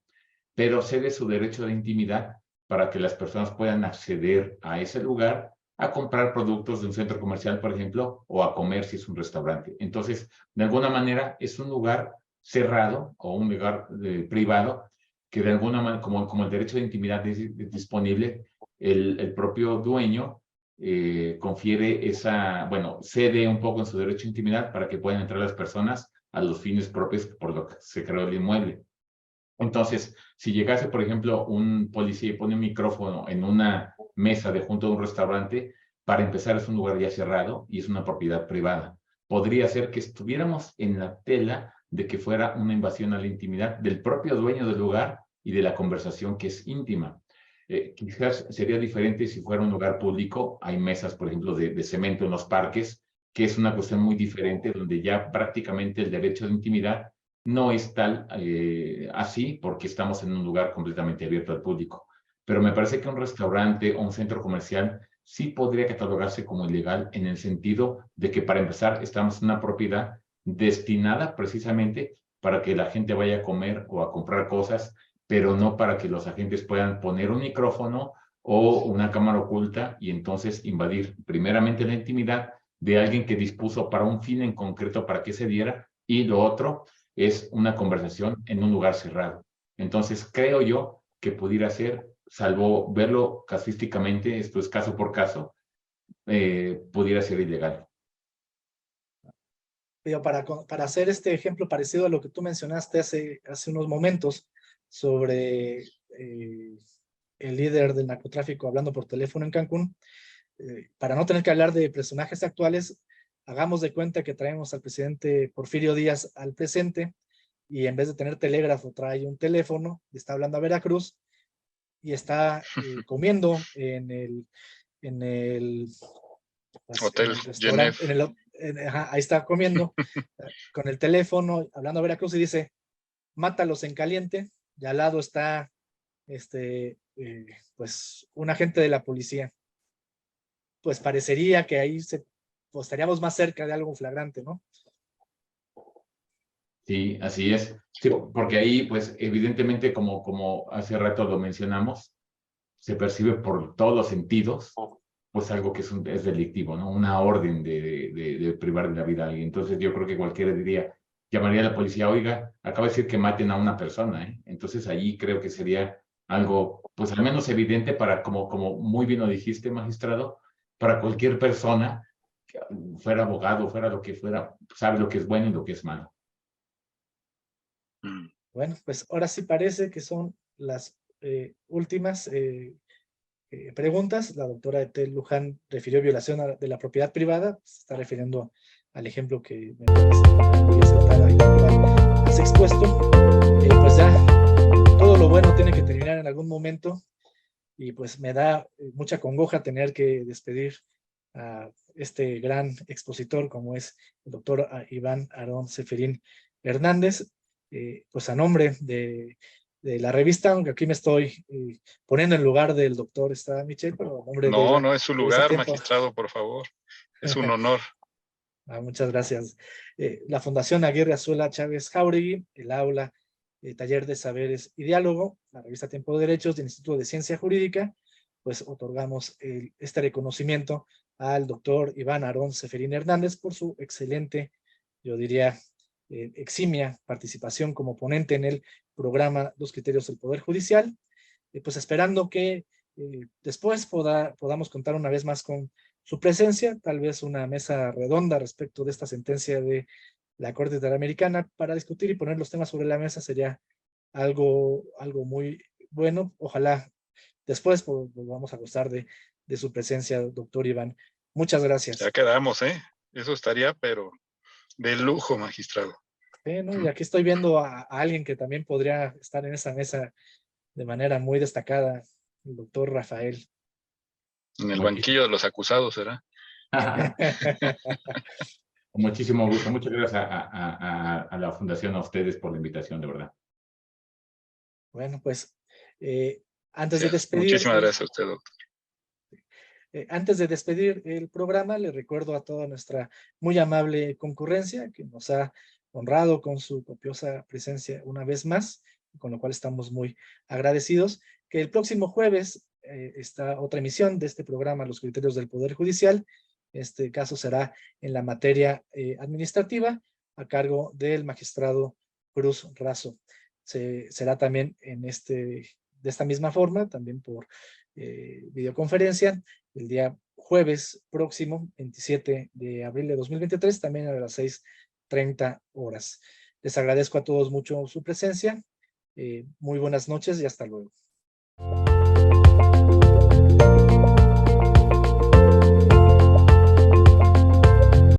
Speaker 2: Pero cede su derecho de intimidad para que las personas puedan acceder a ese lugar a comprar productos de un centro comercial, por ejemplo, o a comer si es un restaurante. Entonces, de alguna manera, es un lugar cerrado o un lugar privado que de alguna manera, como el derecho de intimidad es disponible, el propio dueño confiere cede un poco en su derecho de intimidad para que puedan entrar las personas a los fines propios por lo que se creó el inmueble. Entonces, si llegase, por ejemplo, un policía y pone un micrófono en una mesa de junto a un restaurante, para empezar es un lugar ya cerrado y es una propiedad privada. Podría ser que estuviéramos en la tela de que fuera una invasión a la intimidad del propio dueño del lugar y de la conversación que es íntima. Quizás sería diferente si fuera un lugar público. Hay mesas, por ejemplo, de cemento en los parques, que es una cuestión muy diferente, donde ya prácticamente el derecho de intimidad no es tal así porque estamos en un lugar completamente abierto al público. Pero me parece que un restaurante o un centro comercial sí podría catalogarse como ilegal en el sentido de que, para empezar, estamos en una propiedad destinada precisamente para que la gente vaya a comer o a comprar cosas, pero no para que los agentes puedan poner un micrófono o una cámara oculta y entonces invadir primeramente la intimidad de alguien que dispuso para un fin en concreto para que se diera, y lo otro es una conversación en un lugar cerrado. Entonces, creo yo que pudiera ser, salvo verlo casuísticamente, esto es caso por caso, pudiera ser ilegal.
Speaker 1: Pero para hacer este ejemplo parecido a lo que tú mencionaste hace unos momentos sobre el líder del narcotráfico hablando por teléfono en Cancún, para no tener que hablar de personajes actuales, hagamos de cuenta que traemos al presidente Porfirio Díaz al presente y en vez de tener telégrafo trae un teléfono y está hablando a Veracruz y está comiendo en el
Speaker 3: Hotel
Speaker 1: restaurante,
Speaker 3: Genève.
Speaker 1: ajá, ahí está comiendo con el teléfono, hablando a Veracruz y dice, mátalos en caliente, y al lado está pues un agente de la policía. Pues parecería que ahí pues, estaríamos más cerca de algo flagrante, ¿no?
Speaker 2: Sí, así es. Sí, porque ahí, pues, evidentemente, como hace rato lo mencionamos, se percibe por todos los sentidos, pues algo que es delictivo, ¿no? Una orden de privar de la vida a alguien. Entonces yo creo que cualquiera diría, llamaría a la policía, oiga, acaba de decir que maten a una persona, ¿eh? Entonces allí creo que sería algo, pues al menos evidente para, como muy bien lo dijiste, magistrado, para cualquier persona, fuera abogado, fuera lo que fuera, sabe lo que es bueno y lo que es malo.
Speaker 1: Bueno, pues ahora sí parece que son las últimas preguntas. La doctora Etel Luján refirió violación de la propiedad privada, se está refiriendo al ejemplo que me parece muy acertada y igual has expuesto. Pues ya todo lo bueno tiene que terminar en algún momento y pues me da mucha congoja tener que despedir a este gran expositor como es el doctor Iván Aarón Ceferín Hernández, pues a nombre de la revista, aunque aquí me estoy poniendo en lugar del doctor está Michelle, pero a nombre de
Speaker 3: No,
Speaker 1: la
Speaker 3: no es su
Speaker 1: revista
Speaker 3: lugar,
Speaker 1: Tiempo.
Speaker 3: magistrado, por favor. Es un honor.
Speaker 1: Muchas gracias. La Fundación Aguirre Azuela Chávez Jauregui, el aula, Taller de Saberes y Diálogo, la revista Tiempo de Derechos del Instituto de Ciencia Jurídica, pues otorgamos este reconocimiento al doctor Iván Aarón Ceferín Hernández por su excelente, yo diría, eximia participación como ponente en el programa Los Criterios del Poder Judicial, pues esperando que después podamos contar una vez más con su presencia, tal vez una mesa redonda respecto de esta sentencia de la Corte Interamericana para discutir y poner los temas sobre la mesa sería algo muy bueno. Ojalá después vamos a gozar de su presencia, doctor Iván. Muchas gracias.
Speaker 3: Ya quedamos, ¿eh? Eso estaría, pero de lujo, magistrado.
Speaker 1: ¿No? Y aquí estoy viendo a alguien que también podría estar en esa mesa de manera muy destacada, el doctor Rafael.
Speaker 3: En el banquillo de los acusados, ¿será?
Speaker 2: Con muchísimo gusto. Muchas gracias a la Fundación, a ustedes por la invitación, de verdad.
Speaker 1: Bueno, pues antes de despedir...
Speaker 3: Muchísimas gracias a usted, doctor.
Speaker 1: Antes de despedir el programa, le recuerdo a toda nuestra muy amable concurrencia que nos ha honrado con su copiosa presencia una vez más, con lo cual estamos muy agradecidos, que el próximo jueves está otra emisión de este programa, Los Criterios del Poder Judicial. Este caso será en la materia administrativa a cargo del magistrado Cruz Razo. Será también de esta misma forma, también por videoconferencia, el día jueves próximo, 27 de abril de 2023, también a las 6:30 horas. Les agradezco a todos mucho su presencia. Muy buenas noches y hasta luego.